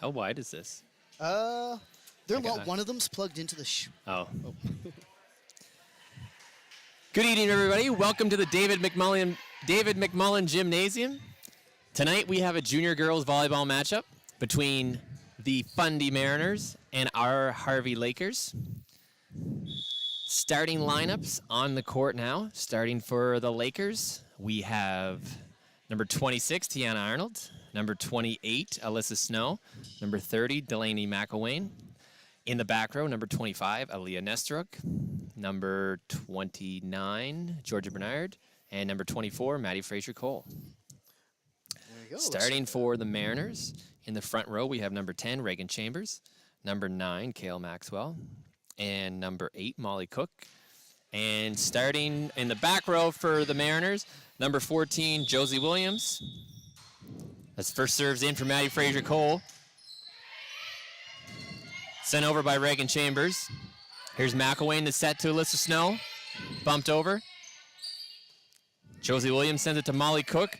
How wide is this? One of them's plugged into the. Oh. Good evening, everybody. Welcome to the David McMullen Gymnasium. Tonight we have a junior girls volleyball matchup between the Fundy Mariners and our Harvey Lakers. Starting lineups on the court now. Starting for the Lakers, we have number 26, Tiana Arnold. Number 28, Alyssa Snow. Number 30, Delaney McElwain. In the back row, number 25, Aaliyah Nesteruk. Number 29, Georgia Bernard. And number 24, Maddie Fraser-Cole. There you go. Starting for the Mariners, in the front row, we have number 10, Reagan Chambers. Number 9, Kale Maxwell. And number 8, Molly Cook. And starting in the back row for the Mariners, number 14, Josie Williams. That's first serves in for Maddie Fraser-Cole. Sent over by Reagan Chambers. Here's McElwain to set to Alyssa Snow. Bumped over. Josie Williams sends it to Molly Cook.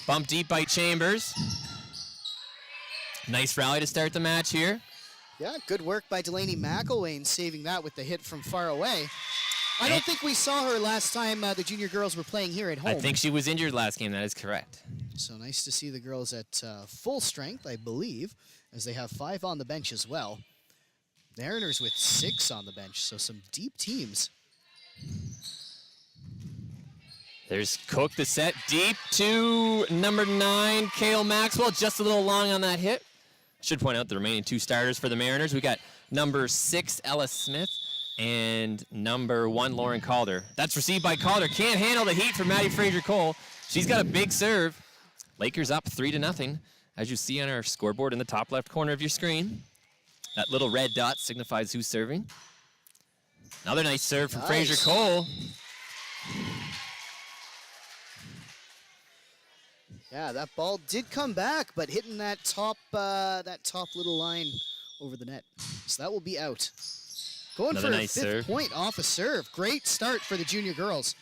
Bumped deep by Chambers. Nice rally to start the match here. Yeah, good work by Delaney McElwain, saving that with the hit from far away. I don't think we saw her last time the junior girls were playing here at home. I think she was injured last game. That is correct. So nice to see the girls at full strength, I believe, as they have 5 on the bench as well. Mariners with 6 on the bench, so some deep teams. There's Cook the set deep to number 9, Kale Maxwell. Just a little long on that hit. Should point out the remaining 2 starters for the Mariners. We got number 6, Ella Smith, and number 1, Lauren Calder. That's received by Calder. Can't handle the heat from Maddie Fraser-Cole. She's got a big serve. Lakers up 3-0, as you see on our scoreboard in the top left corner of your screen. That little red dot signifies who's serving. Another nice serve from Fraser-Cole. Yeah, that ball did come back, but hitting that top little line over the net. So that will be out. Going Another for nice a 5th serve. point off a serve. Great start for the junior girls.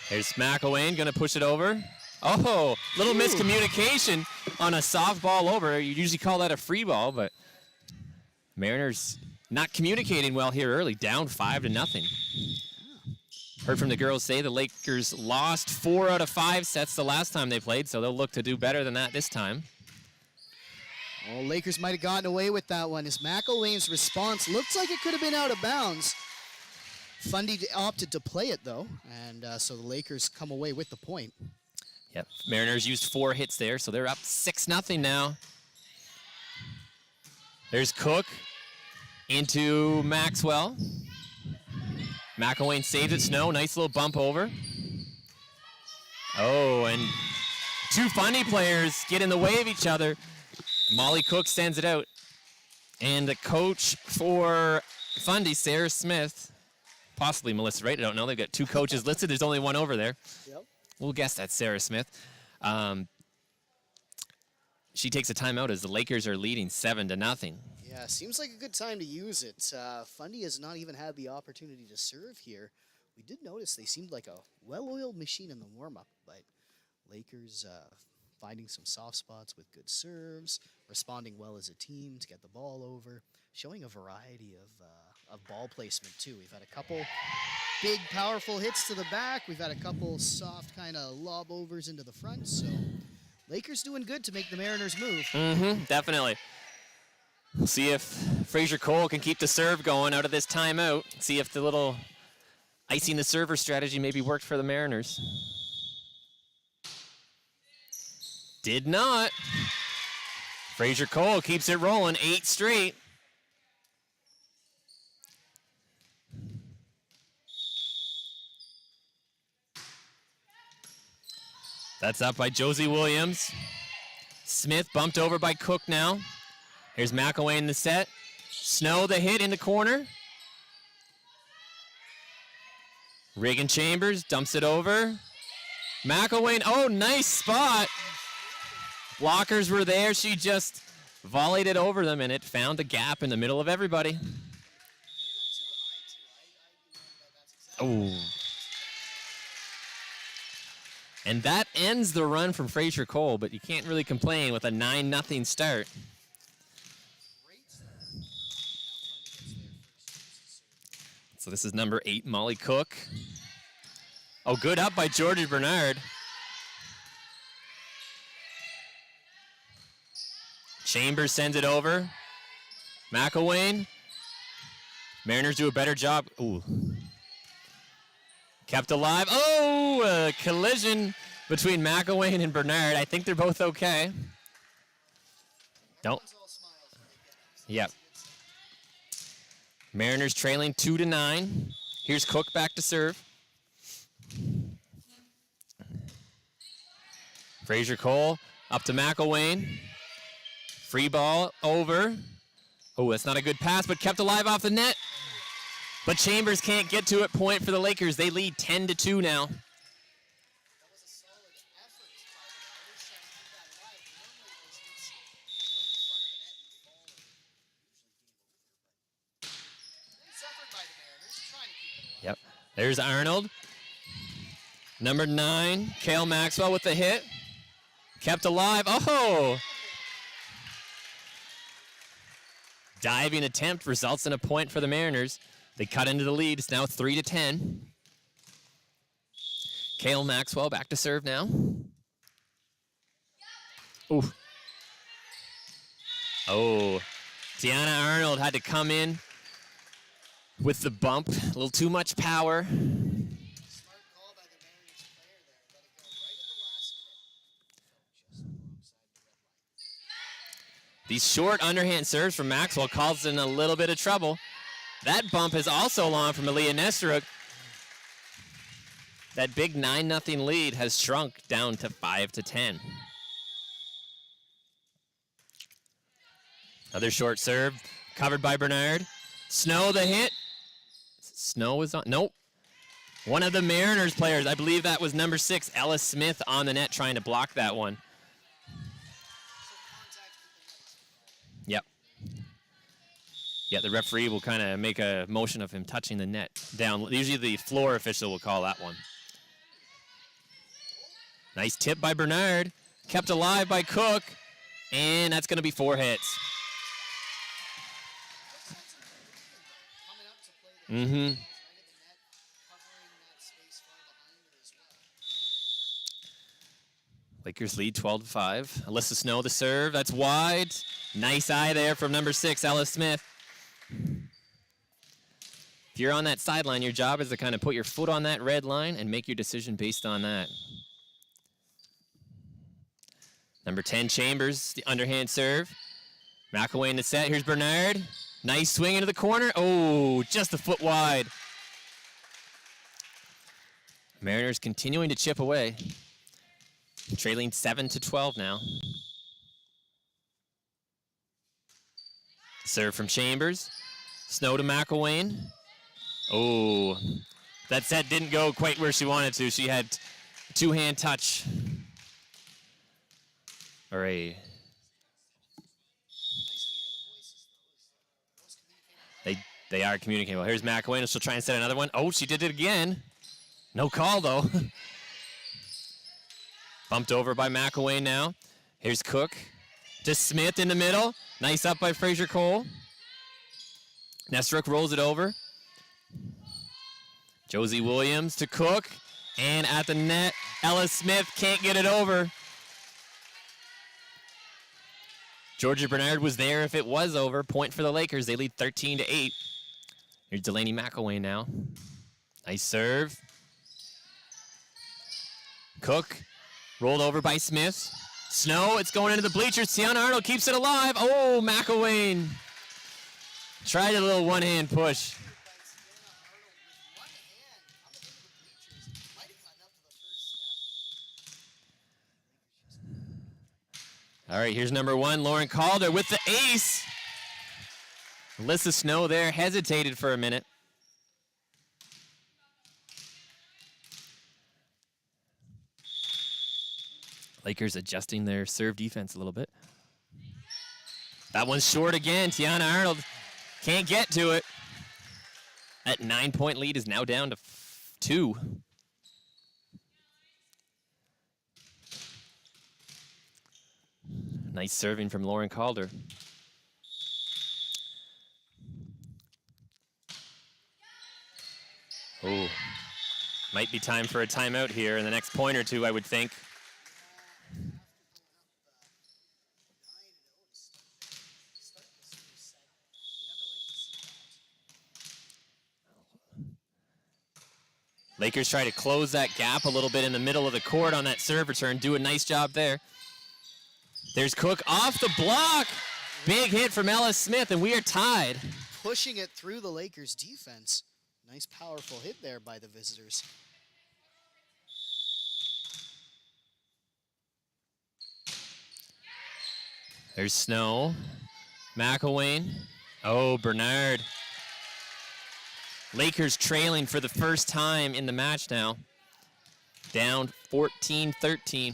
Here's McElwain going to push it over. Oh, little miscommunication on a soft ball over. You usually call that a free ball, but Mariners not communicating well here early, down 5-0. Heard from the girls say the Lakers lost 4 out of 5 sets the last time they played, so they'll look to do better than that this time. Well, Lakers might have gotten away with that one. As McElwain's response looks like it could have been out of bounds. Fundy opted to play it, though, and so the Lakers come away with the point. Yep, Mariners used 4 hits there, so they're up 6-0 now. There's Cook into Maxwell. McElwain saves it. Snow, nice little bump over. Oh, and 2 Fundy players get in the way of each other. Molly Cook sends it out. And the coach for Fundy, Sarah Smith, possibly Melissa Wright, I don't know. They've got 2 coaches listed. There's only one over there. Yep. We'll guess that's Sarah Smith. She takes a timeout as the Lakers are leading 7-0. Yeah, seems like a good time to use it. Fundy has not even had the opportunity to serve here. We did notice they seemed like a well-oiled machine in the warm-up, but Lakers finding some soft spots with good serves, responding well as a team to get the ball over, showing a variety of ball placement, too. We've had a couple big, powerful hits to the back. We've had a couple soft kind of lob overs into the front, so Lakers doing good to make the Mariners move. Definitely. We'll see if Fraser-Cole can keep the serve going out of this timeout. See if the little icing the server strategy maybe worked for the Mariners. Did not. Fraser-Cole keeps it rolling, 8 straight. That's up by Josie Williams. Smith bumped over by Cook now. Here's McElwain in the set. Snow the hit in the corner. Reagan Chambers dumps it over. McElwain, oh, nice spot. Blockers were there. She just volleyed it over them, and it found a gap in the middle of everybody. Oh. And that ends the run from Fraser-Cole, but you can't really complain with a 9-0 start. So this is number 8, Molly Cook. Oh, good up by Georgia Bernard. Chambers sends it over. McElwain. Mariners do a better job. Ooh. Kept alive. Oh, a collision between McElwain and Bernard. I think they're both okay. Nope. Yep. Mariners trailing 2-9. Here's Cook back to serve. Fraser Cole up to McElwain. Free ball over. Oh, that's not a good pass, but kept alive off the net. But Chambers can't get to it. Point for the Lakers. They lead 10-2 now. That was a solid effort by the Mariners trying to keep that alive. Normally those hits go to the front of the net and fall and usually game over. But nice effort by the Mariners trying to keep it alive. Yep. There's Arnold. Number 9, Cale Maxwell with the hit. Kept alive. Oh! Diving attempt results in a point for the Mariners. They cut into the lead. It's now 3-10. Cale Maxwell back to serve now. Ooh. Oh. Tiana Arnold had to come in with the bump. A little too much power. Smart call by the Mariners player there. Let it go right at the last minute. Just alongside the red line. These short underhand serves from Maxwell caused in a little bit of trouble. That bump is also long from Aaliyah Nesteruk. That big 9-0 lead has shrunk down to 5-10. Another short serve, covered by Bernard. Snow the hit. Snow is on, nope. One of the Mariners players, I believe that was number 6, Ellis Smith, on the net trying to block that one. Yep. Yeah, the referee will kind of make a motion of him touching the net down. Usually the floor official will call that one. Nice tip by Bernard. Kept alive by Cook. And that's going to be 4 hits. Mm-hmm. Lakers lead 12-5. Alyssa Snow the serve. That's wide. Nice eye there from number 6, Ellis Smith. If you're on that sideline, your job is to kind of put your foot on that red line and make your decision based on that. Number 10, Chambers, the underhand serve. McElwain in the set. Here's Bernard. Nice swing into the corner. Oh, just a foot wide. Mariners continuing to chip away. Trailing 7-12 now. Serve from Chambers. Snow to McElwain. Oh, that set didn't go quite where she wanted to. She had two-hand touch. All right. They are communicating well. Here's McElwain. She'll try and set another one. Oh, she did it again. No call, though. Bumped over by McElwain now. Here's Cook to Smith in the middle. Nice up by Fraser Cole. Nesteruk rolls it over. Josie Williams to Cook. And at the net, Ellis Smith can't get it over. Georgia Bernard was there if it was over. Point for the Lakers. They lead 13-8. Here's Delaney McElwain now. Nice serve. Cook rolled over by Smith. Snow, it's going into the bleachers. Tiana Arnold keeps it alive. Oh, McElwain. Tried a little one-hand push. All right, here's number 1, Lauren Calder with the ace. Alyssa Snow there hesitated for a minute. Lakers adjusting their serve defense a little bit. That one's short again. Tiana Arnold can't get to it. That 9-point lead is now down to 2. Nice serving from Lauren Calder. Oh, might be time for a timeout here in the next point or two, I would think. Lakers try to close that gap a little bit in the middle of the court on that serve return. Do a nice job there. There's Cook off the block. Big hit from Ellis Smith, and we are tied. Pushing it through the Lakers defense. Nice powerful hit there by the visitors. There's Snow. McElwain. Oh, Bernard. Lakers trailing for the first time in the match now. Down 14-13.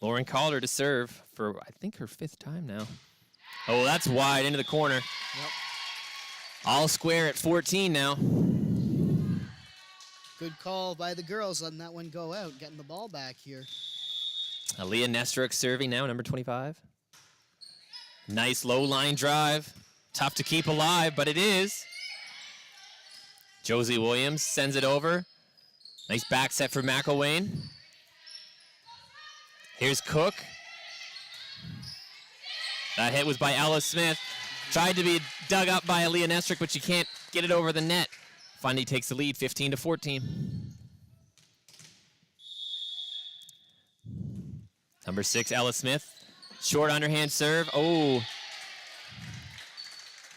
Lauren Calder to serve for, I think, her 5th time now. Oh, that's wide into the corner. Yep. All square at 14 now. Good call by the girls, letting that one go out, getting the ball back here. Aaliyah Nesteruk serving now, number 25. Nice low line drive. Tough to keep alive, but it is. Josie Williams sends it over. Nice back set for McElwain. Here's Cook. That hit was by Ellis Smith. Tried to be dug up by Aaliyah Nesteruk, but she can't get it over the net. Fundy takes the lead, 15-14. Number 6, Ellis Smith. Short underhand serve. Oh.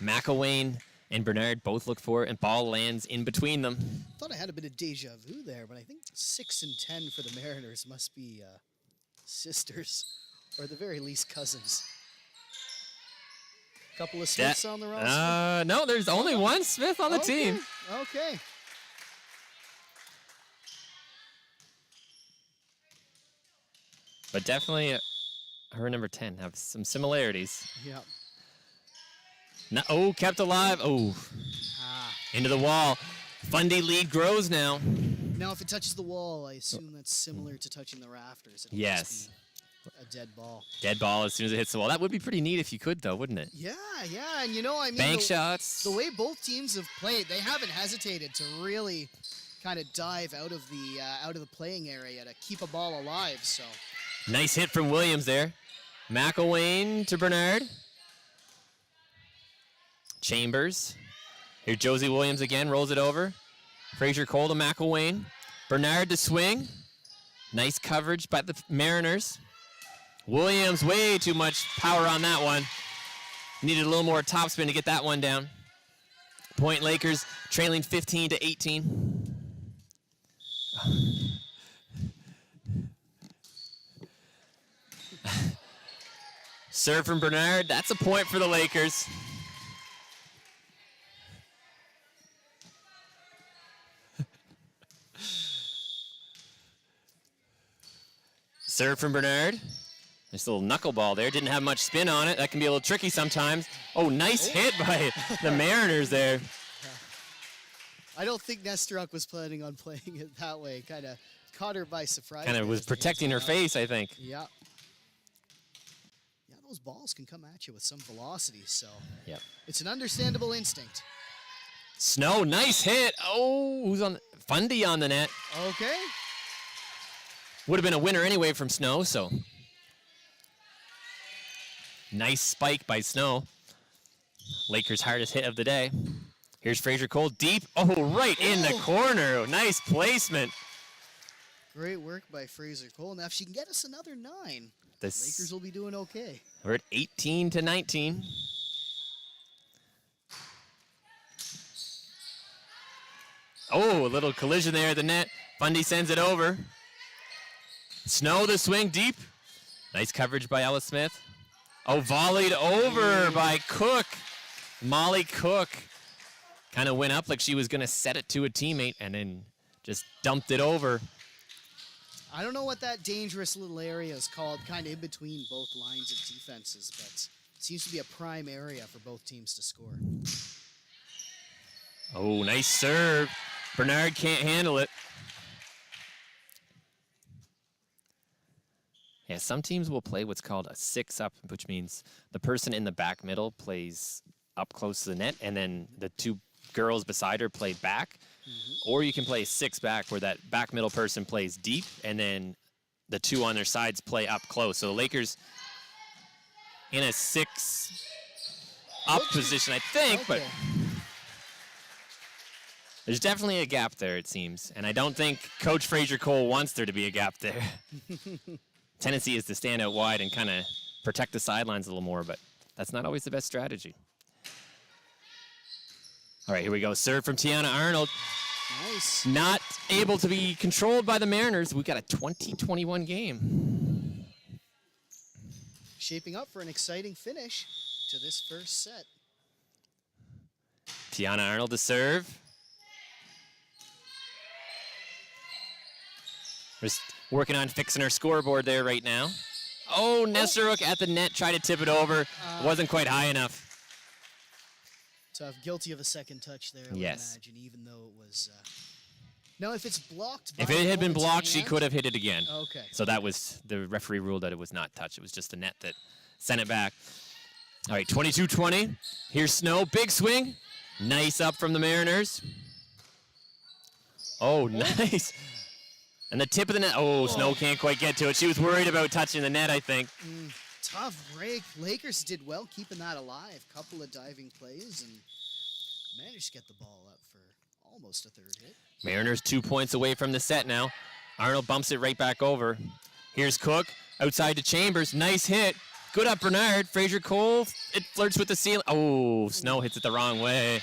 McElwain and Bernard both look for it, and ball lands in between them. Thought I had a bit of deja vu there, but I think 6 and 10 for the Mariners must be sisters, or at the very least cousins. Couple of Smiths on the roster? No, there's only one Smith on the team. Okay. But definitely her number 10 have some similarities. Yeah. No, oh, kept alive. Oh, into the wall. Fundy lead grows now. Now, if it touches the wall, I assume that's similar to touching the rafters. It'll Yes. just be a dead ball. Dead ball as soon as it hits the wall. That would be pretty neat if you could, though, wouldn't it? Yeah, and you know, I mean, Bank shots. the way both teams have played, they haven't hesitated to really kind of dive out of the playing area to keep a ball alive. So Nice hit from Williams there. McElwain to Bernard. Chambers. Here Josie Williams again, rolls it over. Frazier Cole to McElwain. Bernard to swing. Nice coverage by the Mariners. Williams, way too much power on that one. Needed a little more topspin to get that one down. Point Lakers trailing 15-18. Serve from Bernard. That's a point for the Lakers. Serve from Bernard. Nice little knuckleball there. Didn't have much spin on it. That can be a little tricky sometimes. Oh, nice hit by the Mariners there. I don't think Nesteruk was planning on playing it that way. Kind of caught her by surprise. Kind of was protecting her face, I think. Yeah. Yeah, those balls can come at you with some velocity, so Yep. it's an understandable instinct. Snow, nice hit. Oh, who's on? Fundy on the net. Okay. Would have been a winner anyway from Snow, so. Nice spike by Snow. Lakers' hardest hit of the day. Here's Frazier Cole deep. Oh, right in the corner. Nice placement. Great work by Fraser Cole. Now, if she can get us another 9, This, Lakers will be doing okay. we're at 18-19. Oh, a little collision there at the net. Fundy sends it over. Snow the swing deep. Nice coverage by Ellis Smith. Oh, volleyed over by Cook. Molly Cook kind of went up like she was going to set it to a teammate and then just dumped it over. I don't know what that dangerous little area is called, kind of in between both lines of defenses, but it seems to be a prime area for both teams to score. Oh, nice serve. Bernard can't handle it. Yeah, some teams will play what's called a 6-up, which means the person in the back middle plays up close to the net, and then the two girls beside her play back, or you can play 6 back where that back middle person plays deep, and then the 2 on their sides play up close. So the Lakers in a 6 up position, I think, but there's definitely a gap there, it seems. And I don't think Coach Fraser Cole wants there to be a gap there. Tendency is to stand out wide and kind of protect the sidelines a little more, but that's not always the best strategy. All right, here we go. Serve from Tiana Arnold. Nice. Not able to be controlled by the Mariners. We got a 20-21 game. Shaping up for an exciting finish to this first set. Tiana Arnold to serve. We're just working on fixing our scoreboard there right now. Oh, Nesseruk at the net, tried to tip it over. Wasn't quite high enough. Tough. Guilty of a second touch there, I would imagine, even though it was... Now, if it's blocked by If it had been opponent's blocked, she hand- could have hit it again. Okay. So that was, the referee ruled that it was not touch. It was just the net that sent it back. All right, 22-20. Here's Snow. Big swing. Nice up from the Mariners. Oh, nice. And the tip of the net. Oh, Snow can't quite get to it. She was worried about touching the net, I think. Tough break. Lakers did well keeping that alive. Couple of diving plays and managed to get the ball up for almost a third hit. Mariners 2 points away from the set now. Arnold bumps it right back over. Here's Cook. Outside to Chambers. Nice hit. Good up Bernard. Fraser Cole. It flirts with the ceiling. Oh, Snow hits it the wrong way.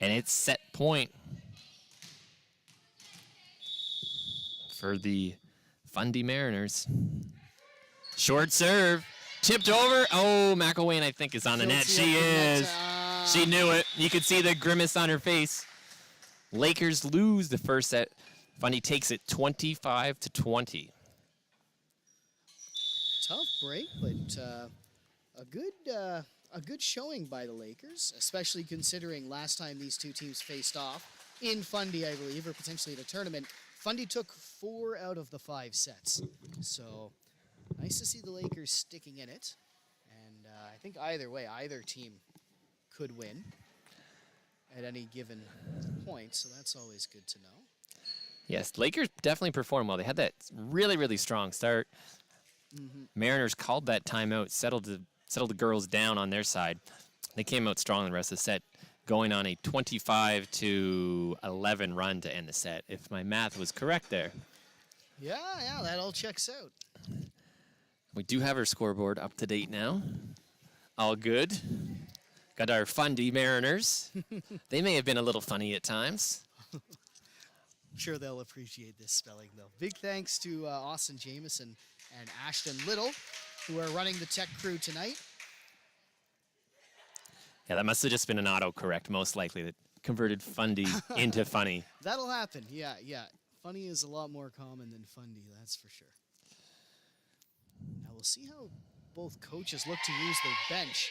And it's set point for the Fundy Mariners. Short serve. Tipped over. Oh, McElwain, I think, is on the net. She is. She knew it. You could see the grimace on her face. Lakers lose the first set. Fundy takes it 25-20. Tough break, but a good showing by the Lakers, especially considering last time these two teams faced off in Fundy, I believe, or potentially the tournament. Fundy took 4 out of the 5 sets. So nice to see the Lakers sticking in it. And I think either way, either team could win at any given point. So that's always good to know. Yes, Lakers definitely performed well. They had that really, really strong start. Mariners called that timeout, settled the girls down on their side. They came out strong the rest of the set, going on a 25-11 run to end the set, if my math was correct there. Yeah, that all checks out. We do have our scoreboard up to date now. All good. Got our Fundy Mariners. They may have been a little funny at times. I'm sure they'll appreciate this spelling, though. Big thanks to Austin Jameson and Ashton Little, who are running the tech crew tonight. Yeah, that must have just been an autocorrect, most likely, that converted Fundy into funny. That'll happen, yeah. Funny is a lot more common than Fundy, that's for sure. Now we'll see how both coaches look to use their bench.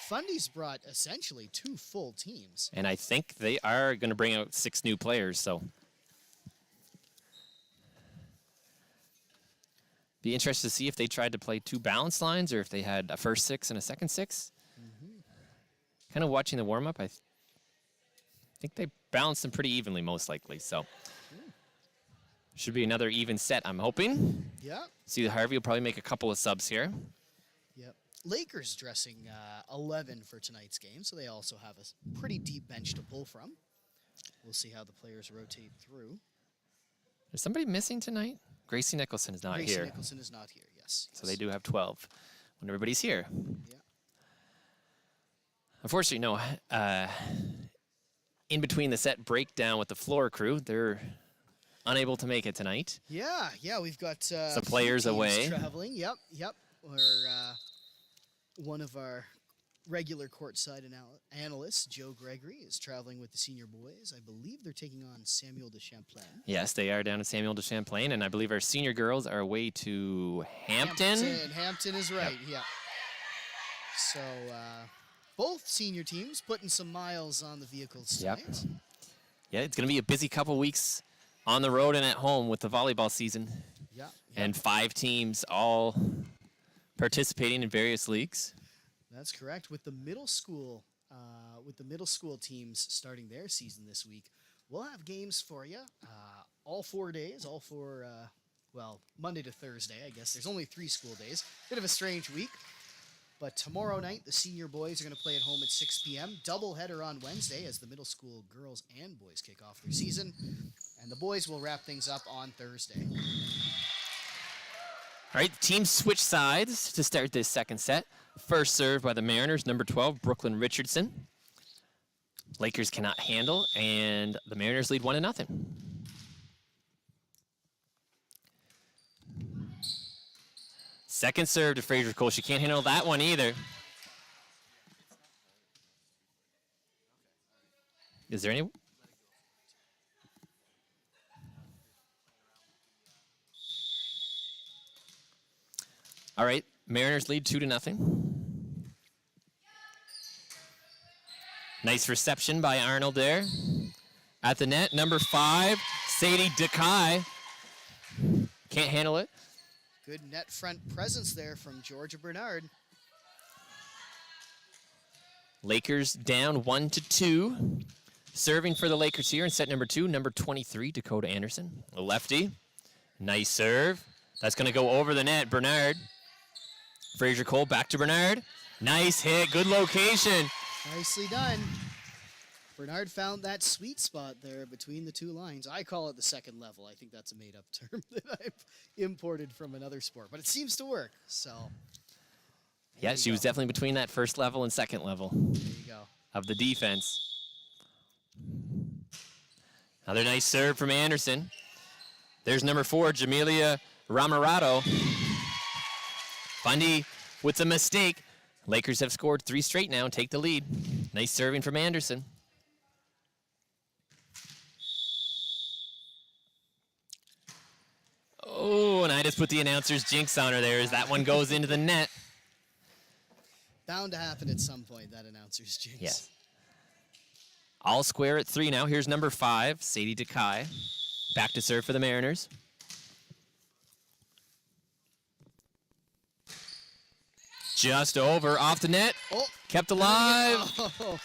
Fundy's brought essentially 2 full teams. And I think they are going to bring out 6 new players, so. Be interested to see if they tried to play 2 balanced lines or if they had a first 6 and a second 6. Kind of watching the warm-up, I think they balanced them pretty evenly, most likely, so. Should be another even set, I'm hoping. Yeah. See that Harvey will probably make a couple of subs here. Yep. Lakers dressing 11 for tonight's game, so they also have a pretty deep bench to pull from. We'll see how the players rotate through. Is somebody missing tonight? Gracie Nicholson is not here. Gracie Nicholson is not here, yes. So they do have 12 when everybody's here. Yeah. Unfortunately, no. In between the set breakdown with the floor crew, they're unable to make it tonight. Yeah, we've got the players away. Traveling. Yep. We're one of our regular courtside analysts, Joe Gregory, is traveling with the senior boys. I believe they're taking on Samuel de Champlain. Yes, they are down at Samuel de Champlain, and I believe our senior girls are away to Hampton. Hampton is right, yeah. So both senior teams putting some miles on the vehicles tonight. Yeah, it's going to be a busy couple weeks on the road and at home with the volleyball season. Yeah. And 5 teams all participating in various leagues. That's correct. With the middle school teams starting their season this week, we'll have games for you all 4 days, Monday to Thursday, I guess. There's only 3 school days. Bit of a strange week. But tomorrow night, the senior boys are going to play at home at 6 p.m. Doubleheader on Wednesday as the middle school girls and boys kick off their season. And the boys will wrap things up on Thursday. All right, teams switch sides to start this second set. First serve by the Mariners, number 12, Brooklyn Richardson. Lakers cannot handle, and the Mariners lead 1-0. Second serve to Fraser Cole. She can't handle that one either. Is there any? All right, Mariners lead 2-0. Nice reception by Arnold there. At the net, number 5, Sadie DeKai. Can't handle it. Good net front presence there from Georgia Bernard. Lakers down 1-2. Serving for the Lakers here in set number 2, number 23, Dakota Anderson. A lefty. Nice serve. That's going to go over the net. Bernard. Fraser Cole back to Bernard. Nice hit. Good location. Nicely done. Bernard found that sweet spot there between the two lines. I call it the second level. I think that's a made-up term that I've imported from another sport, but it seems to work. So, yeah, she was definitely between that first level and second level there you go. Of the defense. Another nice serve from Anderson. There's number 4, Jamelia Ramarato. Fundy with a mistake. Lakers have scored 3 straight now and take the lead. Nice serving from Anderson. Oh, and I just put the announcer's jinx on her there as that one goes into the net. Bound to happen at some point, that announcer's jinx. Yes. All square at 3 now. Here's number 5, Sadie DeKai. Back to serve for the Mariners. Just over, off the net. Oh, kept alive. Oh.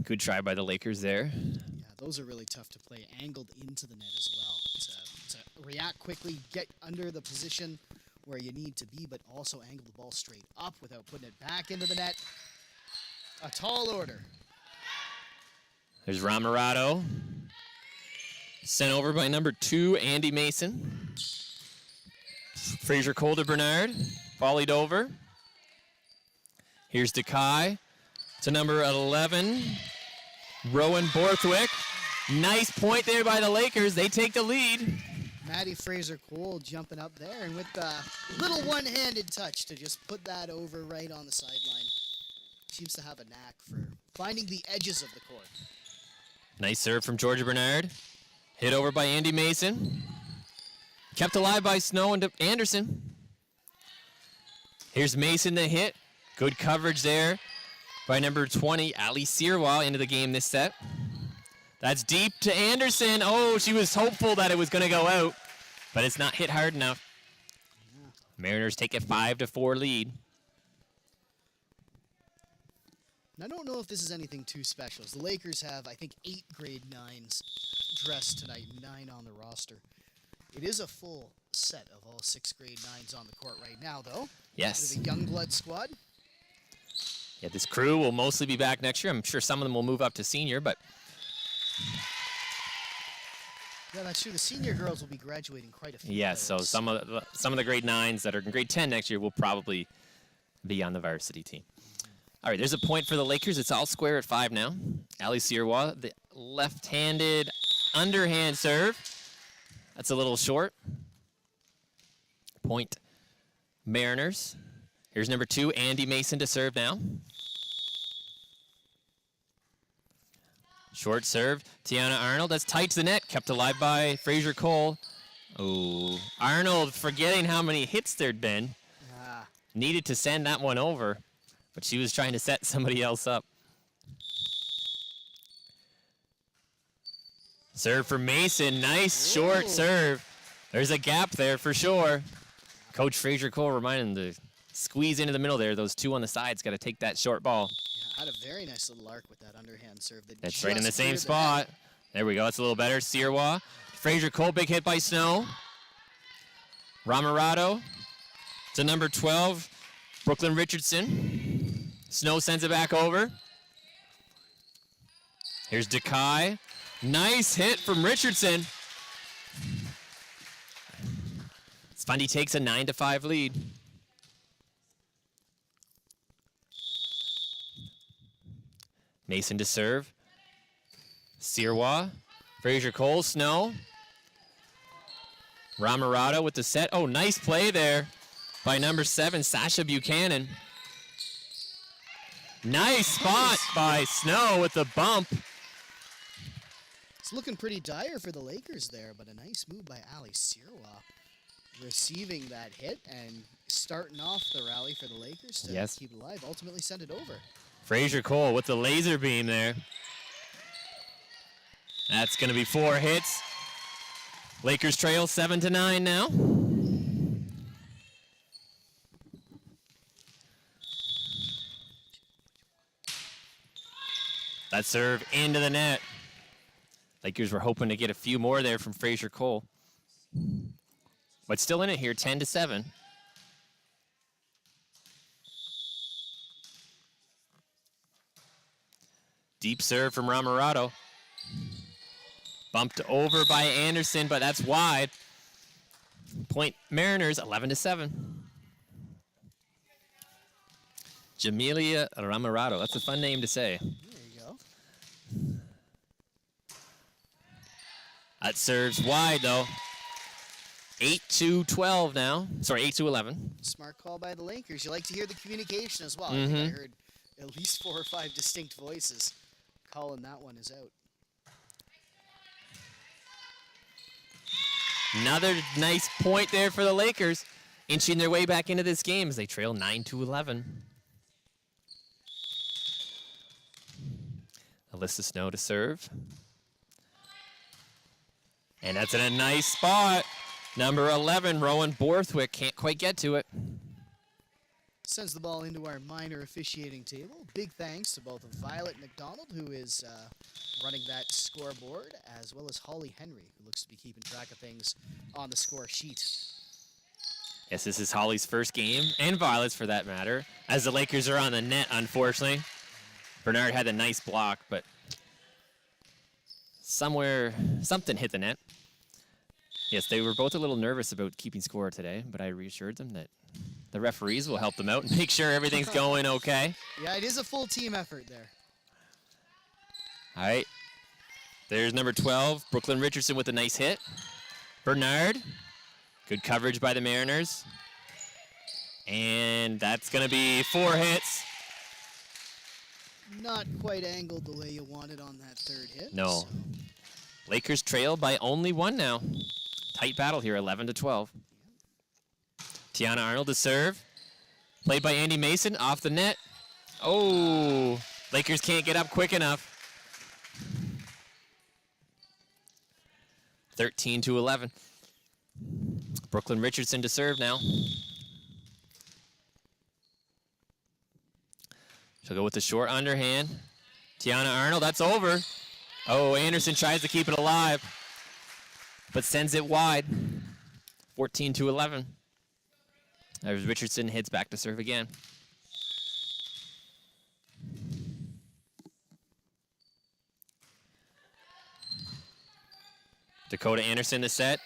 Good try by the Lakers there. Yeah, those are really tough to play angled into the net as well. To react quickly, get under the position where you need to be, but also angle the ball straight up without putting it back into the net. A tall order. There's Ramarato. Sent over by number 2, Andy Mason. Fraser Cole to Bernard. Volleyed over. Here's DeKai to number 11, Rowan Borthwick. Nice point there by the Lakers. They take the lead. Maddie Fraser Cole jumping up there, and with the little one-handed touch to just put that over right on the sideline. Seems to have a knack for finding the edges of the court. Nice serve from Georgia Bernard. Hit over by Andy Mason. Kept alive by Snow and Anderson. Here's Mason the hit. Good coverage there by number 20, Ali Sirwa, into the game this set. That's deep to Anderson. Oh, she was hopeful that it was going to go out, but it's not hit hard enough. Yeah. Mariners take a 5-4 lead. And I don't know if this is anything too special. The Lakers have, I think, 8 grade 9s dressed tonight, 9 on the roster. It is a full set of all 6 grade 9s on the court right now, though. Yes. The young blood squad. Yeah, this crew will mostly be back next year. I'm sure some of them will move up to senior, but yeah, that's true. The senior girls will be graduating quite a few. yes, so some of the grade 9s that are in grade 10 next year will probably be on the varsity team. All right, there's a point for the Lakers. It's all square at 5 now. Ali Sirwa, the left-handed underhand serve. That's a little short. Point Mariners. Here's number 2, Andy Mason to serve now. Short serve, Tiana Arnold. That's tight to the net, kept alive by Fraser Cole. Oh, Arnold forgetting how many hits there'd been. Needed to send that one over, but she was trying to set somebody else up. Serve for Mason, nice short serve. There's a gap there for sure. Coach Fraser Cole reminding them to squeeze into the middle there. Those two on the sides got to take that short ball. Yeah, had a very nice little arc with that underhand serve. That's right in the just same cleared spot. There we go. That's a little better. Sirois. Fraser Cole, big hit by Snow. Ramirado to number 12, Brooklyn Richardson. Snow sends it back over. Here's Dekai. Nice hit from Richardson. Fundy takes a 9-5 lead. Mason to serve. Sirois. Fraser Cole, Snow. Ramirado with the set. Oh, nice play there by number 7, Sasha Buchanan. Nice spot by Snow with the bump. It's looking pretty dire for the Lakers there, but a nice move by Ali Sirois. Receiving that hit and starting off the rally for the Lakers to keep it alive, ultimately send it over. Fraser Cole with the laser beam there. That's going to be 4 hits. Lakers trail 7-9 now. That serve into the net. Lakers were hoping to get a few more there from Fraser Cole. But still in it here, 10-7. Deep serve from Ramirado. Bumped over by Anderson, but that's wide. Point Mariners, 11-7. Jamelia Ramirado. That's a fun name to say. There you go. That serves wide, though. 8-12 now. Sorry, 8-11. Smart call by the Lakers. You like to hear the communication as well. I think I heard at least 4 or 5 distinct voices calling that one is out. Another nice point there for the Lakers, inching their way back into this game as they trail 9-11. Alyssa Snow to serve. And that's in a nice spot. Number 11, Rowan Borthwick, can't quite get to it. Sends the ball into our minor officiating table. Big thanks to both of Violet McDonald, who is running that scoreboard, as well as Holly Henry, who looks to be keeping track of things on the score sheet. Yes, this is Holly's first game, and Violet's for that matter, as the Lakers are on the net, unfortunately. Bernard had a nice block, but something hit the net. Yes, they were both a little nervous about keeping score today, but I reassured them that the referees will help them out and make sure everything's going okay. Yeah, it is a full team effort there. All right. There's number 12, Brooklyn Richardson with a nice hit. Bernard, good coverage by the Mariners. And that's going to be 4 hits. Not quite angled the way you wanted on that third hit. No. So. Lakers trail by only 1 now. Tight battle here, 11-12. Tiana Arnold to serve. Played by Andy Mason, off the net. Oh, Lakers can't get up quick enough. 13-11. Brooklyn Richardson to serve now. She'll go with the short underhand. Tiana Arnold, that's over. Oh, Anderson tries to keep it alive, but sends it wide. 14-11. As Richardson heads back to serve again. Dakota Anderson the set.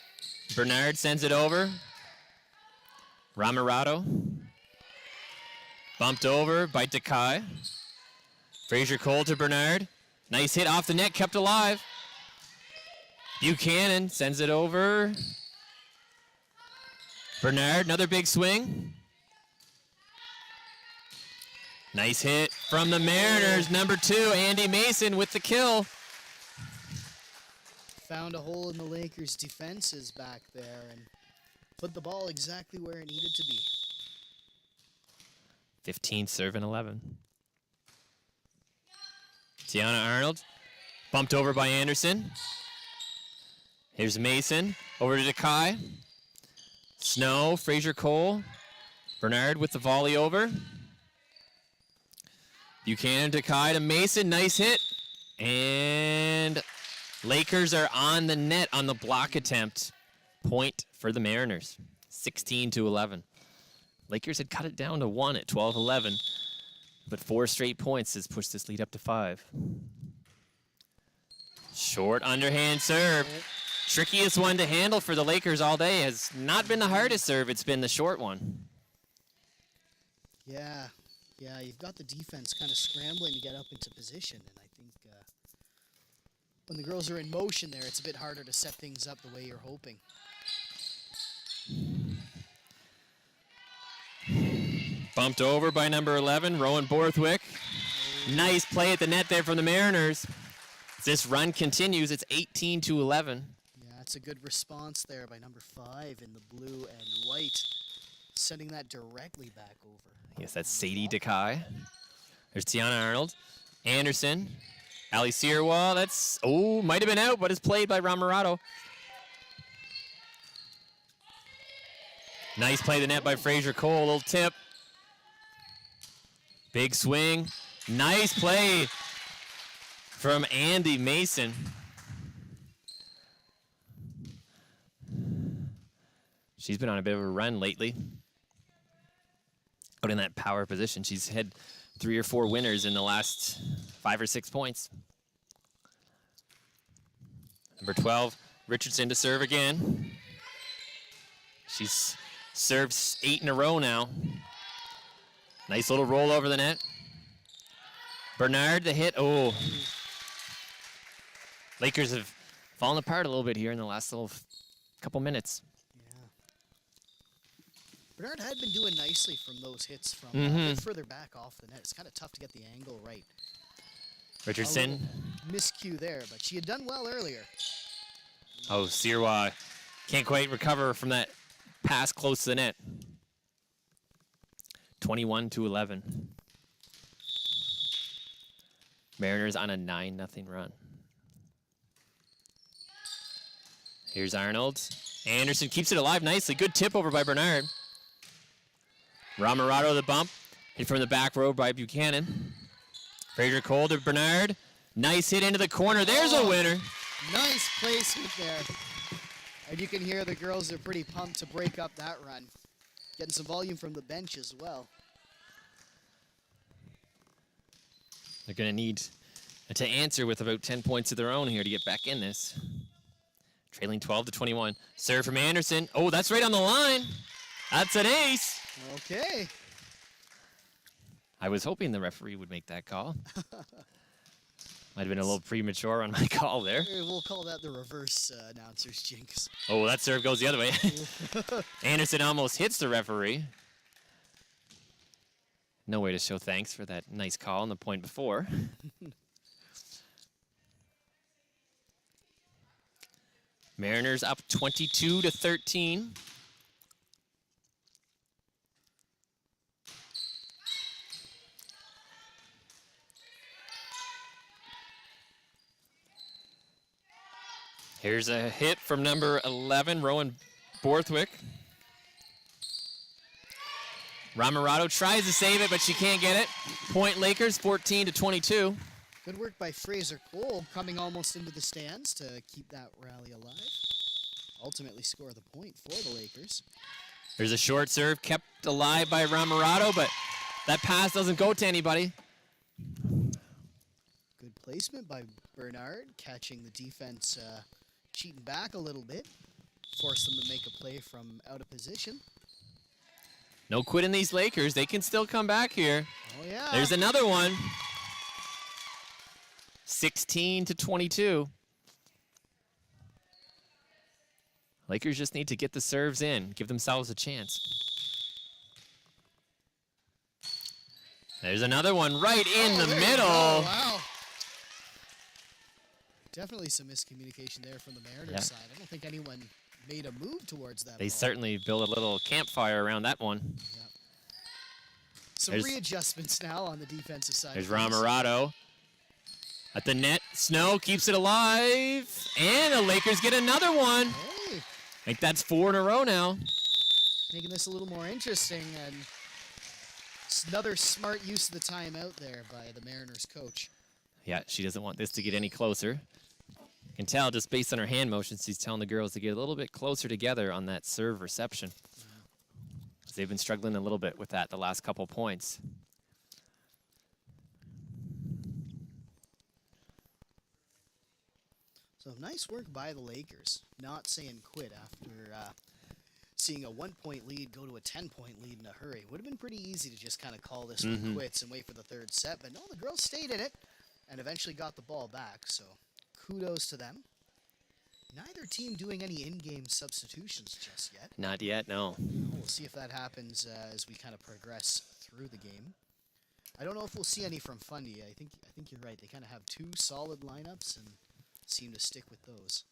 Bernard sends it over. Ramirado. Bumped over by Dekai. Fraser Cole to Bernard. Nice hit off the net, kept alive. Buchanan sends it over. Bernard, another big swing. Nice hit from the Mariners. Number 2, Andy Mason with the kill. Found a hole in the Lakers' defenses back there and put the ball exactly where it needed to be. 15 serving 11. Tiana Arnold, bumped over by Anderson. Here's Mason, over to Dekai. Snow, Fraser Cole, Bernard with the volley over. Buchanan to Kai to Mason, nice hit. And Lakers are on the net on the block attempt. Point for the Mariners, 16-11. Lakers had cut it down to 1 at 12-11, but 4 straight points has pushed this lead up to 5. Short underhand serve. Trickiest one to handle for the Lakers all day has not been the hardest serve, it's been the short one. Yeah, you've got the defense kind of scrambling to get up into position, and I think when the girls are in motion there, it's a bit harder to set things up the way you're hoping. Bumped over by number 11, Rowan Borthwick. Nice play at the net there from the Mariners. This run continues, it's 18-11. Yeah, it's a good response there by number 5 in the blue and white, sending that directly back over. Yes, that's Sadie DeKai. There's Tiana Arnold. Anderson. Ali Sirwa, that's, might have been out, but it's played by Ramarato. Nice play to the net by Fraser Cole, little tip. Big swing. Nice play from Andy Mason. She's been on a bit of a run lately. Out in that power position. She's had 3 or 4 winners in the last 5 or 6 points. Number 12, Richardson to serve again. She's served 8 in a row now. Nice little roll over the net. Bernard the hit. Lakers have fallen apart a little bit here in the last little couple minutes. Yeah. Bernard had been doing nicely from those hits from a bit further back off the net. It's kind of tough to get the angle right. Richardson. Miscue there, but she had done well earlier. Sirwa can't quite recover from that pass close to the net. 21-11. Mariners on a 9-0 run. Here's Arnold. Anderson keeps it alive nicely. Good tip over by Bernard. Ramarato the bump. Hit from the back row by Buchanan. Fraser Cole to Bernard. Nice hit into the corner. There's a winner. Nice placement there. And you can hear the girls are pretty pumped to break up that run. Getting some volume from the bench as well. They're going to need to answer with about 10 points of their own here to get back in this. Trailing 12-21. Serve from Anderson. Oh, that's right on the line. That's an ace. Okay. I was hoping the referee would make that call. Might have been a little premature on my call there. We'll call that the reverse announcer's jinx. Oh, that serve goes the other way. Anderson almost hits the referee. No way to show thanks for that nice call on the point before. Mariners up 22-13. Here's a hit from number 11, Rowan Borthwick. Ramarato tries to save it, but she can't get it. Point Lakers, 14-22. Good work by Fraser Cole, coming almost into the stands to keep that rally alive. Ultimately score the point for the Lakers. There's a short serve kept alive by Ramarato, but that pass doesn't go to anybody. Good placement by Bernard, catching the defense cheating back a little bit. Force them to make a play from out of position. No quit in these Lakers. They can still come back here. Oh, yeah. There's another one. 16-22. Lakers just need to get the serves in, give themselves a chance. There's another one right in the middle. Wow. Definitely some miscommunication there from the Mariners side. I don't think anyone made a move towards that They ball. certainly built a little campfire around that one. Yep. Some readjustments now on the defensive side. There's Ramarato. At the net, Snow keeps it alive. And the Lakers get another one. Hey. I think that's 4 in a row now. making this a little more interesting, and it's another smart use of the timeout there by the Mariners coach. Yeah, she doesn't want this to get any closer. You can tell just based on her hand motions, she's telling the girls to get a little bit closer together on that serve reception. They've been struggling a little bit with that the last couple points. So nice work by the Lakers, not saying quit after seeing a 1-point lead go to a 10-point lead in a hurry. Would have been pretty easy to just kind of call this one quits and wait for the third set, but no, the girls stayed in it and eventually got the ball back, so kudos to them. Neither team doing any in-game substitutions just yet. Not yet, no. We'll see if that happens as we kind of progress through the game. I don't know if we'll see any from Fundy. I think you're right. They kind of have two solid lineups and seem to stick with those.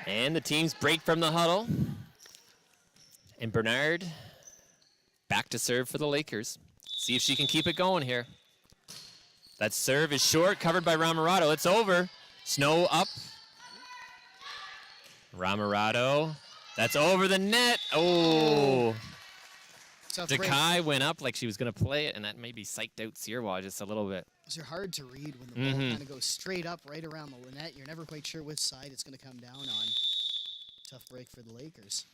And the teams break from the huddle. And Bernard back to serve for the Lakers. See if she can keep it going here. That serve is short, covered by Ramirado. It's over. Snow up. Ramirado. That's over the net. Oh. Dekai went up like she was going to play it, and that maybe psyched out Sirwa just a little bit. Those are hard to read when the ball kind of goes straight up right around the net. You're never quite sure which side it's going to come down on. Tough break for the Lakers.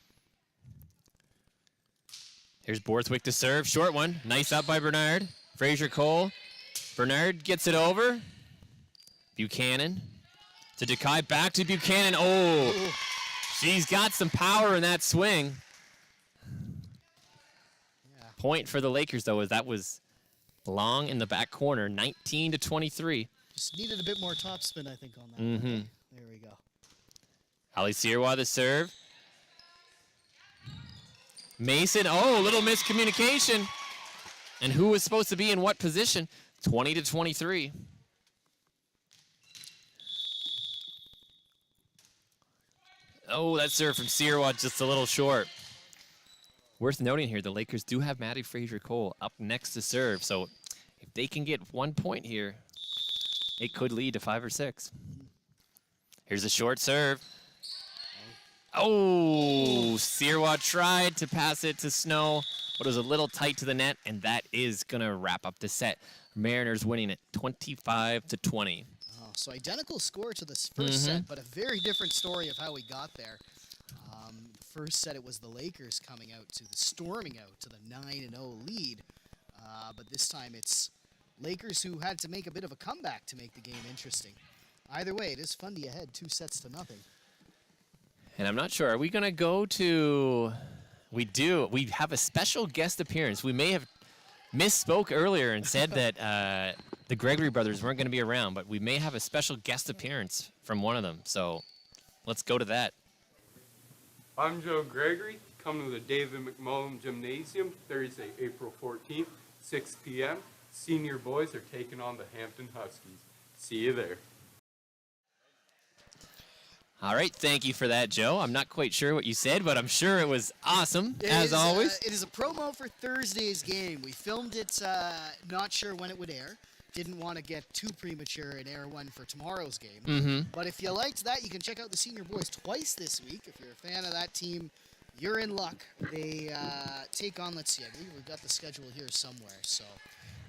Here's Borthwick to serve. Short one. Nice up by Bernard. Fraser Cole. Bernard gets it over. Buchanan to Dekai. Back to Buchanan. Oh, she's got some power in that swing. Yeah. Point for the Lakers, though, as that was long in the back corner. 19-23. Just needed a bit more topspin, I think, on that. There we go. Ali Sirwa the serve. Mason, oh, a little miscommunication. And who was supposed to be in what position? 20-23. Oh, that serve from Sirwa just a little short. Worth noting here, the Lakers do have Maddie Fraser-Cole up next to serve. So if they can get 1 point here, it could lead to 5 or 6. Here's a short serve. Oh, Sirwa tried to pass it to Snow, but it was a little tight to the net, and that is going to wrap up the set. Mariners winning it 25-20. Oh, so identical score to this first set, but a very different story of how we got there. First set, it was the Lakers storming out to the 9-0 lead, but this time it's Lakers who had to make a bit of a comeback to make the game interesting. Either way, it is Fundy ahead, 2-0. And I'm not sure. Are we going to go to... We do. We have a special guest appearance. We may have misspoke earlier and said that the Gregory brothers weren't going to be around, but we may have a special guest appearance from one of them. So let's go to that. I'm Joe Gregory, coming to the David McMullen Gymnasium Thursday, April 14th, 6 p.m. Senior boys are taking on the Hampton Huskies. See you there. All right, thank you for that, Joe. I'm not quite sure what you said, but I'm sure it was awesome, as always. It is a promo for Thursday's game. We filmed it, not sure when it would air. Didn't want to get too premature and air one for tomorrow's game. But if you liked that, you can check out the senior boys twice this week. If you're a fan of that team, you're in luck. They take on, let's see, I believe we've got the schedule here somewhere. So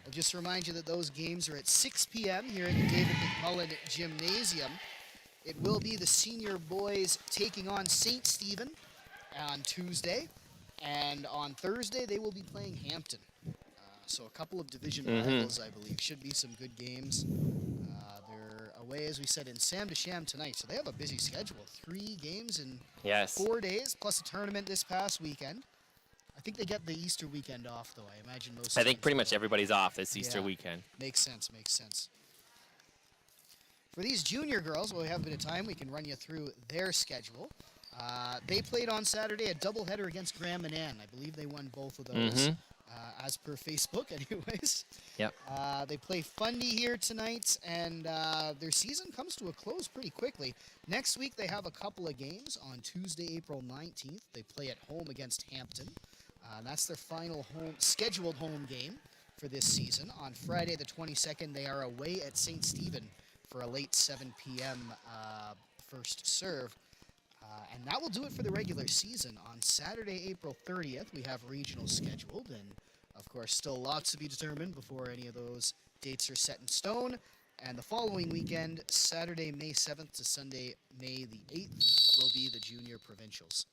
I'll just remind you that those games are at 6 p.m. here at the David McMullen Gymnasium. It will be the senior boys taking on St. Stephen on Tuesday. And on Thursday, they will be playing Hampton. So a couple of division rivals, I believe. Should be some good games. They're away, as we said, in Sam Desham tonight. So they have a busy schedule. 3 games in 4 days, plus a tournament this past weekend. I think they get the Easter weekend off, though. I imagine most. I think pretty much everybody's off this Easter weekend. Makes sense, makes sense. For these junior girls, while we have a bit of time, we can run you through their schedule. They played on Saturday a doubleheader against Grand Manan. I believe they won both of those, as per Facebook anyways. Yep. They play Fundy here tonight, and their season comes to a close pretty quickly. Next week, they have a couple of games. On Tuesday, April 19th, they play at home against Hampton. That's their final scheduled home game. for this season. On Friday the 22nd, they are away at St. Stephen for a late 7 p.m. First serve. And that will do it for the regular season. On Saturday, April 30th, we have regionals scheduled. And, of course, still lots to be determined before any of those dates are set in stone. And the following weekend, Saturday, May 7th to Sunday, May the 8th, will be the junior provincials.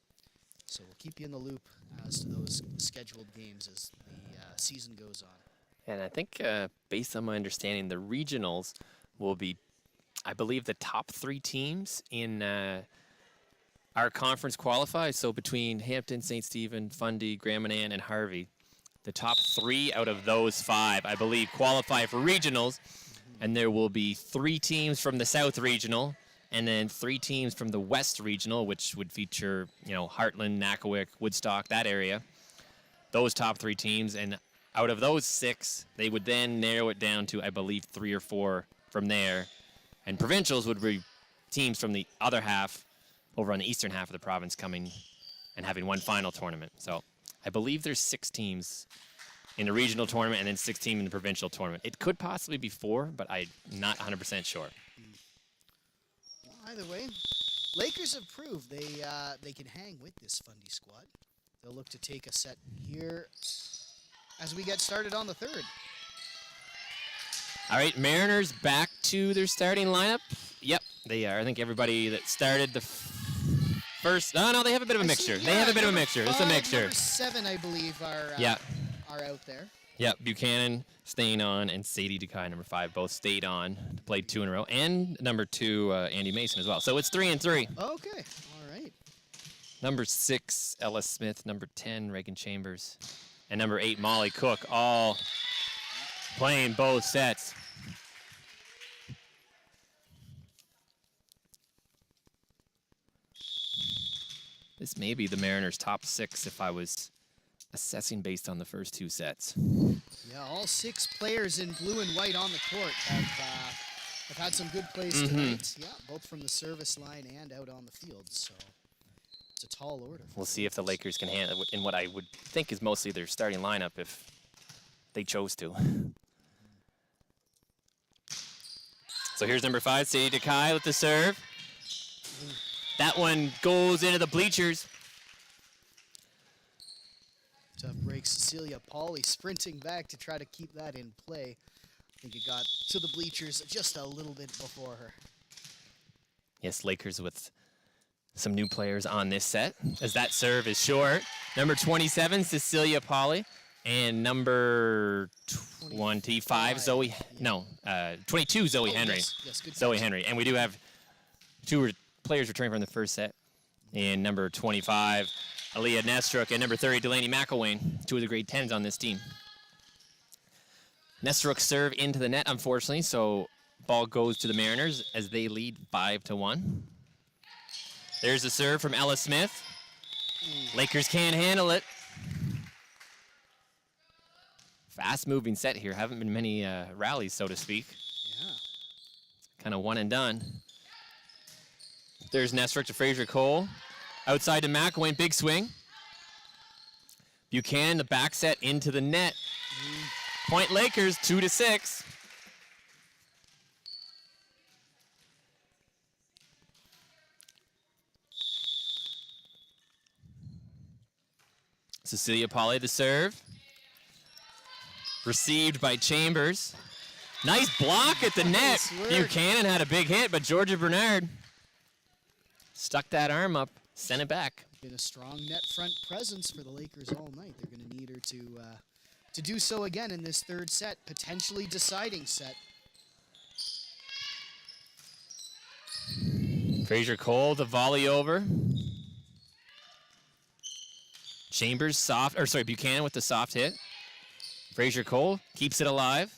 So we'll keep you in the loop as to those scheduled games as the season goes on. And I think, based on my understanding, the regionals will be, I believe, the top 3 teams in our conference qualify. So between Hampton, St. Stephen, Fundy, Grand Manan, and Harvey, the top 3 out of those 5, I believe, qualify for regionals. And there will be 3 teams from the South Regional, and then 3 teams from the West Regional, which would feature, Heartland, Nakawik, Woodstock, that area. Those top 3 teams, and out of those 6, they would then narrow it down to, I believe, 3 or 4 from there. And provincials would be teams from the other half, over on the eastern half of the province, coming and having one final tournament. So I believe there's 6 teams in the regional tournament and then 6 teams in the provincial tournament. It could possibly be 4, but I'm not 100% sure. Well, either way, Lakers have proved they can hang with this Fundy squad. They'll look to take a set here as we get started on the 3rd. All right, Mariners back to their starting lineup. Yep, they are. I think everybody that started the first... No, they have a bit of a mixture. They have a bit of a mixture. It's a mixture. Number 7, I believe, are out there. Yep, Buchanan staying on, and Sadie Dekai, number 5, both stayed on, played 2 in a row, and number 2, Andy Mason as well. So it's 3 and 3. Okay, all right. Number 6, Ella Smith, number 10, Reagan Chambers, and number 8, Molly Cook, all playing both sets. This may be the Mariners' top 6 if I was assessing based on the first 2 sets. Yeah, all 6 players in blue and white on the court have had some good plays tonight. Yeah, both from the service line and out on the field. So it's a tall order. We'll see if the Lakers can handle it in what I would think is mostly their starting lineup if they chose to. So here's number 5, Sadie Dekai with the serve. That one goes into the bleachers. Tough break, Cecilia Pauley sprinting back to try to keep that in play. I think it got to the bleachers just a little bit before her. Yes, Lakers with some new players on this set, as that serve is short. Number 27, Cecilia Pauley, and number 25, 22, Zoe Henry. Yes, good Zoe catch. Henry. And we do have 2 players returning from the first set. And number 25, Aaliyah Nestruk, and number 30, Delaney McElwain, 2 of the grade 10s on this team. Nestruk serve into the net, unfortunately, so ball goes to the Mariners as they lead 5-1. There's a serve from Ella Smith. Lakers can't handle it. Fast-moving set here. Haven't been many rallies, so to speak. Yeah. Kind of one and done. There's Nestruk to Fraser Cole. Outside to McElwain, big swing. Buchanan, the back set into the net. Point Lakers, 2-6. Cecilia Pauley, the serve. Received by Chambers. Nice block at the net. Buchanan had a big hit, but Georgia Bernard stuck that arm up, sent it back. Been a strong net front presence for the Lakers all night. They're going to need her to do so again in this 3rd set, potentially deciding set. Fraser Cole, the volley over. Buchanan with the soft hit. Fraser Cole keeps it alive.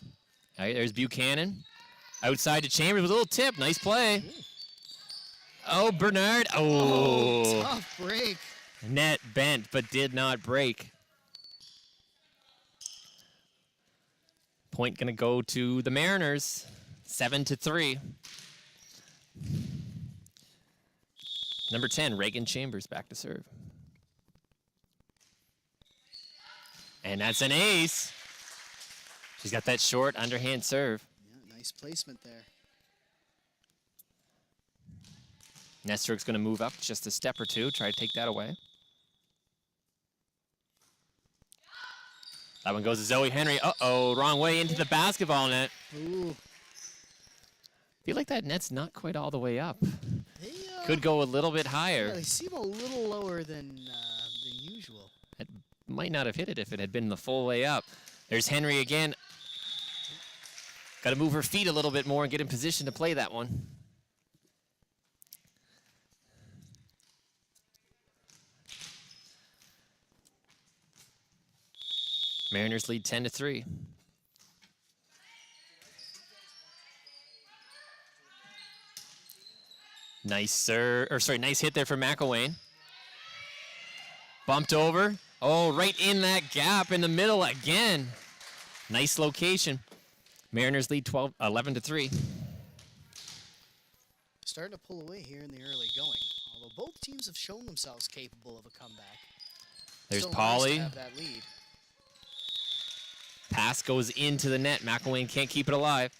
All right, there's Buchanan. Outside to Chambers with a little tip. Nice play. Oh, Bernard. Oh. Tough break. Net bent, but did not break. Point going to go to the Mariners. 7-3. Number 10, Reagan Chambers back to serve. And that's an ace. She's got that short underhand serve. Yeah, nice placement there. Nesteruk's going to move up just a step or two, try to take that away. That one goes to Zoe Henry. Uh-oh, wrong way into the basketball net. Ooh. Feel like that net's not quite all the way up. They, Could go a little bit yeah, higher. they seem a little lower than usual. It might not have hit it if it had been the full way up. There's Henry again. Got to move her feet a little bit more and get in position to play that one. Mariners lead 10-3. Nice nice hit there for McElwain. Bumped over. Oh, right in that gap in the middle again. Nice location. Mariners lead 11-3. Starting to pull away here in the early going. Although both teams have shown themselves capable of a comeback. There's Still nice Polly. to have that lead. Pass goes into the net. McElwain can't keep it alive.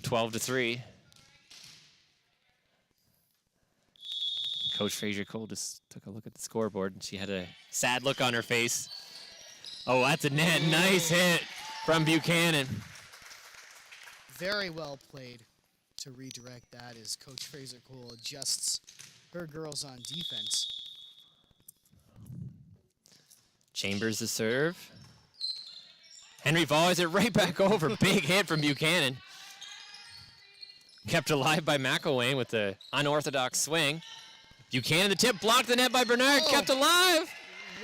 12-3. Coach Fraser Cole just took a look at the scoreboard, and she had a sad look on her face. Oh, that's a net. Nice hit from Buchanan. Very well played to redirect that as Coach Fraser Cole adjusts her girls on defense. Chambers the serve. Henry volleys it right back over. Big hit from Buchanan. Kept alive by McElwain with the unorthodox swing. Buchanan, the tip, blocked the net by Bernard, kept alive.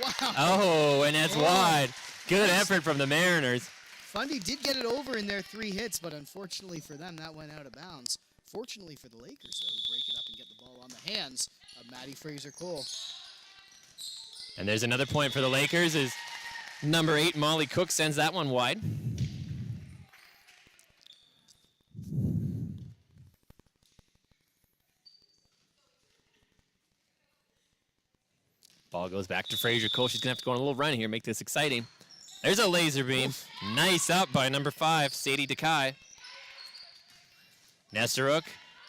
Wow. Oh, and that's wide. Good effort from the Mariners. Fundy did get it over in their 3 hits, but unfortunately for them, that went out of bounds. Fortunately for the Lakers, though, who break it up and get the ball on the hands of Maddie Fraser Cole. And there's another point for the Lakers as number 8, Molly Cook, sends that one wide. Ball goes back to Fraser Cole. She's going to have to go on a little run here, make this exciting. There's a laser beam. Oof. Nice up by number 5, Sadie DeKai. Nesteruk,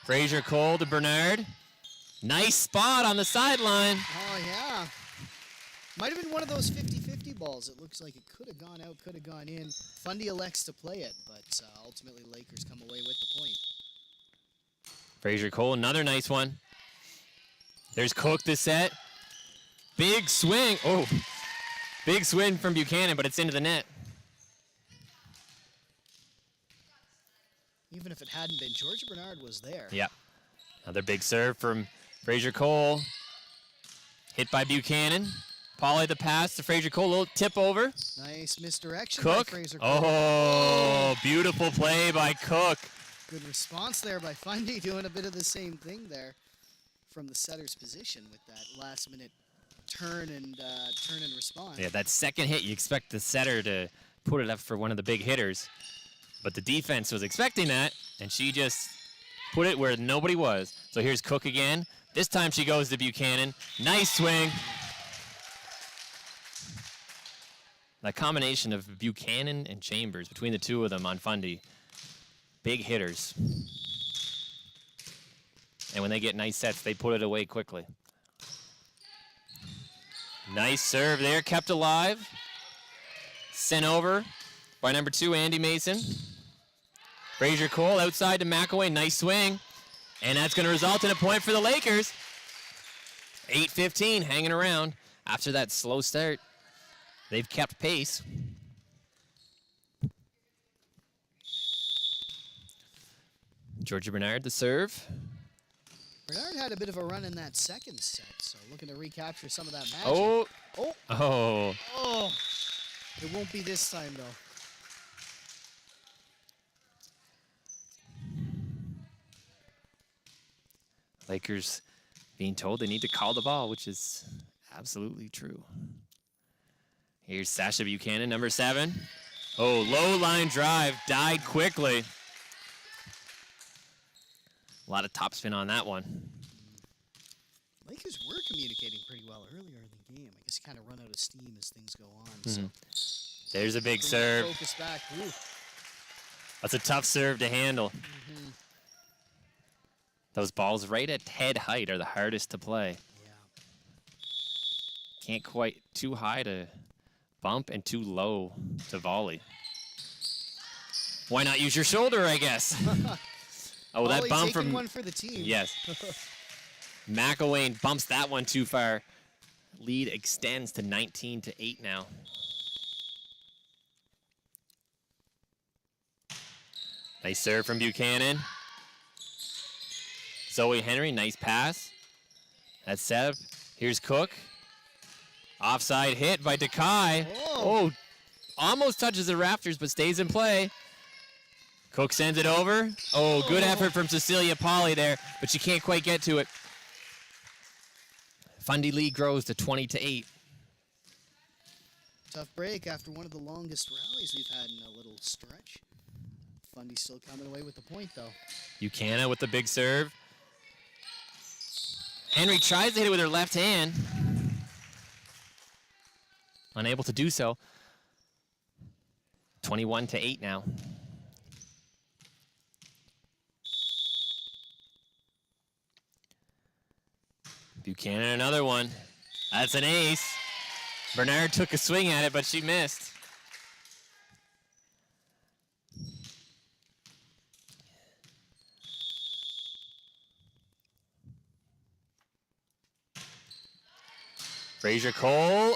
Fraser Cole to Bernard. Nice spot on the sideline. Oh, yeah. Might have been one of those 50-50 balls. It looks like it could have gone out, could have gone in. Fundy elects to play it, but ultimately Lakers come away with the point. Fraser Cole, another nice one. There's Cook the set. Big swing. Oh, big swing from Buchanan, but it's into the net. Even if it hadn't been, Georgia Bernard was there. Yeah. Another big serve from Fraser Cole. Hit by Buchanan. Polly the pass to Fraser Cole. A little tip over. Nice misdirection Cook. by Fraser Cole. Oh, beautiful play by Cook. Good response there by Fundy, doing a bit of the same thing there from the setter's position with that last-minute turn and response. Yeah, that second hit, you expect the setter to put it up for one of the big hitters. But the defense was expecting that, and she just put it where nobody was. So here's Cook again. This time she goes to Buchanan. Nice swing. The combination of Buchanan and Chambers, between the two of them on Fundy, big hitters. And when they get nice sets, they put it away quickly. Nice serve there, kept alive. Sent over by number 2, Andy Mason. Fraser Cole outside to McElwain, nice swing. And that's going to result in a point for the Lakers. 8:15 hanging around after that slow start. They've kept pace. Georgia Bernard, the serve. Bernard had a bit of a run in that second set, so looking to recapture some of that magic. Oh. Oh. Oh. Oh. It won't be this time, though. Lakers being told they need to call the ball, which is absolutely true. Here's Sasha Buchanan, number 7. Oh, low line drive, died quickly. A lot of topspin on that one. Lakers were communicating pretty well earlier in the game. I guess you kind of run out of steam as things go on. So There's a big Bring that serve. focus back. Ooh. That's a tough serve to handle. Mhm. Those balls right at head height are the hardest to play. Yeah. Can't quite too high to bump and too low to volley. Why not use your shoulder, I guess? Oh, that Ollie bump taking from... one for the team. Yes. McElwain bumps that one too far. Lead extends to 19-8 now. Nice serve from Buchanan. Zoe Henry, nice pass. That's set up. Here's Cook. Offside hit by Dekai. Oh, almost touches the rafters, but stays in play. Cook sends it over. Oh, good effort from Cecilia Polly there, but she can't quite get to it. Fundy lead grows to 20-8. Tough break after one of the longest rallies we've had in a little stretch. Fundy still coming away with the point, though. Buchanan with the big serve. Henry tries to hit it with her left hand. Unable to do so. 21-8 now. Buchanan another one. That's an ace. Bernard took a swing at it, but she missed. Fraser Cole,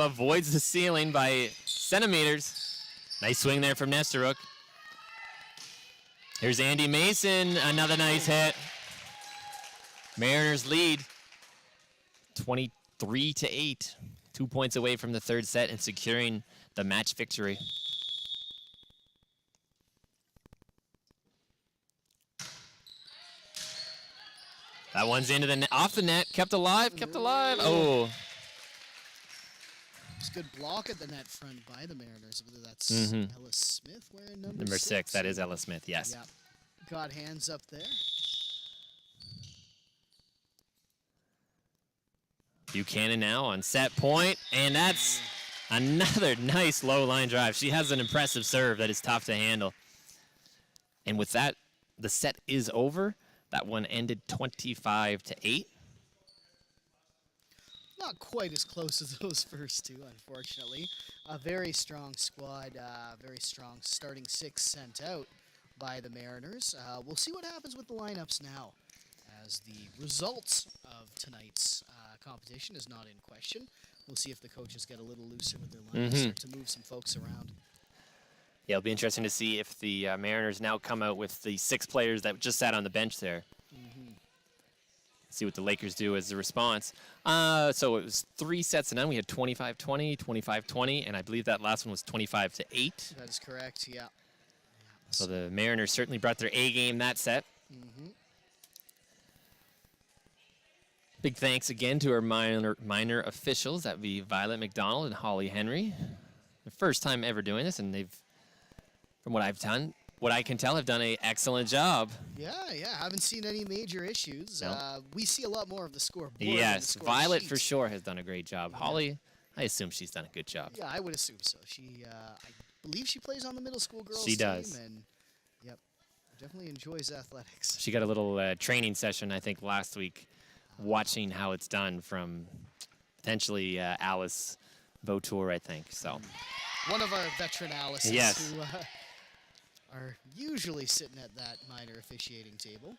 avoids the ceiling by centimeters. Nice swing there from Nesteruk. Here's Andy Mason, another nice hit. Mariners lead 23-8. 2 points away from the third set and securing the match victory. That one's into the net, off the net, kept alive, kept alive. Oh. It's a good block at the net front by the Mariners, whether that's Ella Smith wearing Number 6, that is Ella Smith, yes. Yeah. Got hands up there. Buchanan now on set point, and that's another nice low line drive. She has an impressive serve that is tough to handle. And with that, the set is over. That one ended 25-8. Not quite as close as those first two, unfortunately. A very strong squad, very strong starting six sent out by the Mariners. We'll see what happens with the lineups now, as the results of tonight's competition is not in question. We'll see if the coaches get a little looser with their lineups, start to move some folks around. Yeah, it'll be interesting to see if the Mariners now come out with the 6 players that just sat on the bench there. See what the Lakers do as the response. So it was 3 sets to none. We had 25-20, 25-20, and I believe that last one was 25-8. That is correct, yeah. So the Mariners certainly brought their A game that set. Big thanks again to our minor officials. That would be Violet McDonald and Holly Henry. The first time ever doing this, and they've, from what I've done, what I can tell, have done an excellent job. Yeah, haven't seen any major issues. No. We see a lot more of the scoreboard. Yes, than the Violet sheet. for sure has done a great job. Holly, I assume she's done a good job. Yeah, I would assume so. She, I believe she plays on the middle school girls She team. does. And, yep, definitely enjoys athletics. She got a little training session, I think, last week, watching how it's done from potentially Alice Vautour, I think. So. One of our veteran Alices Yes. who are usually sitting at that minor officiating table.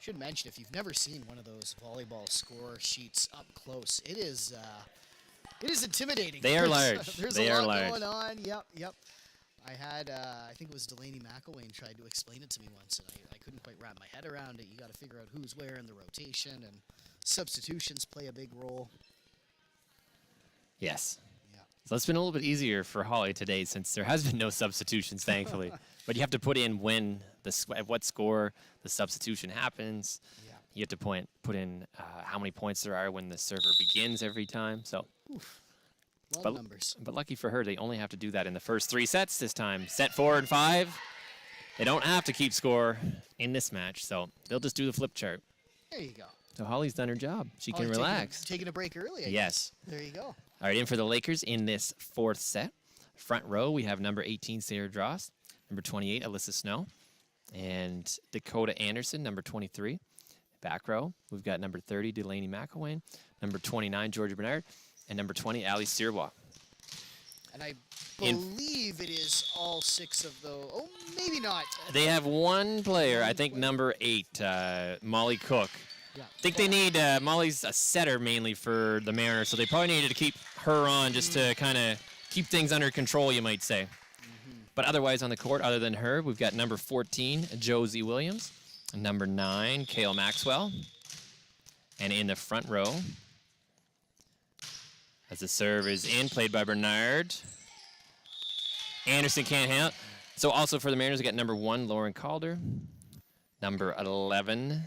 Should mention, if you've never seen one of those volleyball score sheets up close, it is intimidating. They are large. There's They a are lot large. going on. Yep. I had, I think it was Delaney McElwain tried to explain it to me once, and I couldn't quite wrap my head around it. You got to figure out who's where in the rotation, and substitutions play a big role. Yes. Yeah. So it's been a little bit easier for Holly today since there has been no substitutions, thankfully. But you have to put in when at what score the substitution happens. Yeah. You have to put in how many points there are when the server begins every time. So, A lot But- of numbers. but lucky for her, they only have to do that in the first 3 sets this time. Set 4 and 5. They don't have to keep score in this match, so they'll just do the flip chart. There you go. So Holly's done her job. She can Oh, relax. Taking a break early, I Yes. guess. There you go. All right, in for the Lakers in this fourth set. Front row, we have number 18, Sarah Dross, number 28, Alyssa Snow, and Dakota Anderson, number 23. Back row, we've got number 30, Delaney McElwain, number 29, Georgia Bernard, and number 20, Ali Sirwa. And I believe it is all 6 of those. Oh, maybe not. They have one player, I think number 8, Molly Cook. Yeah. I think they need, Molly's a setter mainly for the Mariners, so they probably needed to keep her on just to kind of keep things under control, you might say. But otherwise on the court, other than her, we've got number 14, Josie Williams, number 9, Kale Maxwell, and in the front row, as the serve is in, played by Bernard. Anderson can't handle it. So also for the Mariners, we got number 1, Lauren Calder, number 11,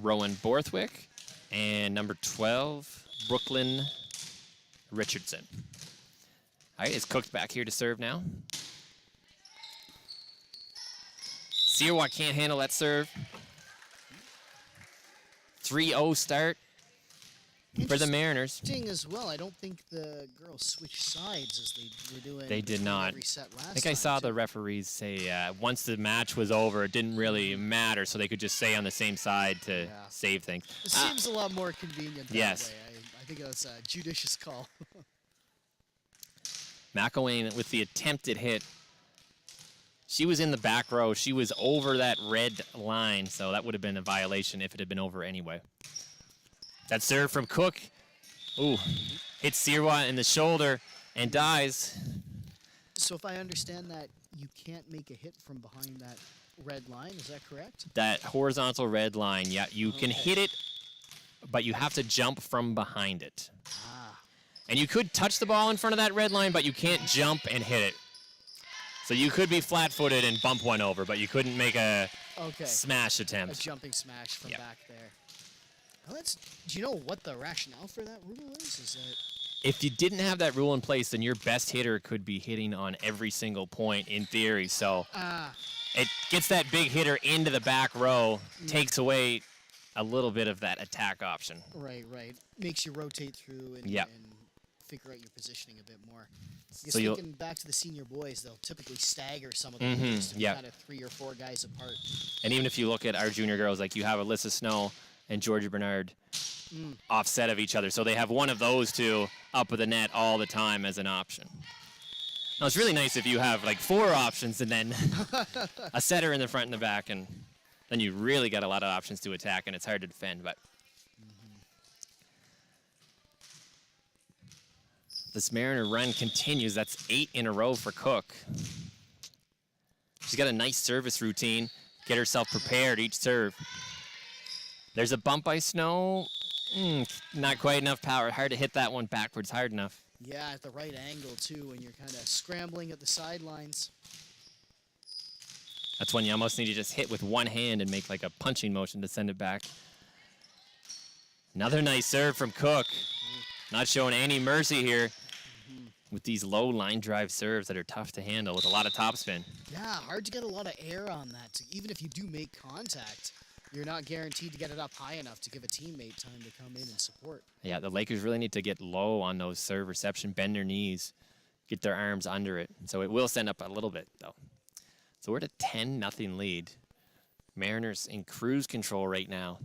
Rowan Borthwick, and number 12, Brooklyn Richardson. All right, it's Cooked back here to serve now. Sirwa can't handle that serve. 3-0 start for the Mariners. Interesting as well. I don't think the girls switched sides as they were doing. They did not. Every set last I think I saw the referees say once the match was over, it didn't really matter, so they could just stay on the same side to save things. It seems a lot more convenient that yes. way. I think that's a judicious call. McElwain with the attempted hit. She was in the back row. She was over that red line, so that would have been a violation if it had been over anyway. That serve from Cook. Ooh, hits Sirwa in the shoulder and dies. So if I understand that, you can't make a hit from behind that red line. Is that correct? That horizontal red line, yeah, you can hit it, but you have to jump from behind it. Ah. And you could touch the ball in front of that red line, but you can't jump and hit it. So you could be flat-footed and bump one over, but you couldn't make a smash attempt. A jumping smash from back there. Well, do you know what the rationale for that rule is? Is that if you didn't have that rule in place, then your best hitter could be hitting on every single point in theory. So it gets that big hitter into the back row, takes away a little bit of that attack option. Right. Makes you rotate through and figure out your positioning a bit more. So thinking back to the senior boys, they'll typically stagger some of them to be kind of 3 or 4 guys apart. And even if you look at our junior girls, like you have Alyssa Snow and Georgia Bernard offset of each other. So they have one of those two up with the net all the time as an option. Now, it's really nice if you have like 4 options and then a setter in the front and the back, and then you really got a lot of options to attack, and it's hard to defend. But this Mariner run continues. That's 8 in a row for Cook. She's got a nice service routine. Get herself prepared each serve. There's a bump by Snow. Not quite enough power. Hard to hit that one backwards hard enough. Yeah, at the right angle, too, when you're kind of scrambling at the sidelines. That's when you almost need to just hit with one hand and make like a punching motion to send it back. Another nice serve from Cook. Not showing any mercy here with these low line drive serves that are tough to handle with a lot of topspin. Yeah, hard to get a lot of air on that. Even if you do make contact, you're not guaranteed to get it up high enough to give a teammate time to come in and support. Yeah, the Lakers really need to get low on those serve reception, bend their knees, get their arms under it. So it will send up a little bit, though. So we're at a 10-0 lead. Mariners in cruise control right now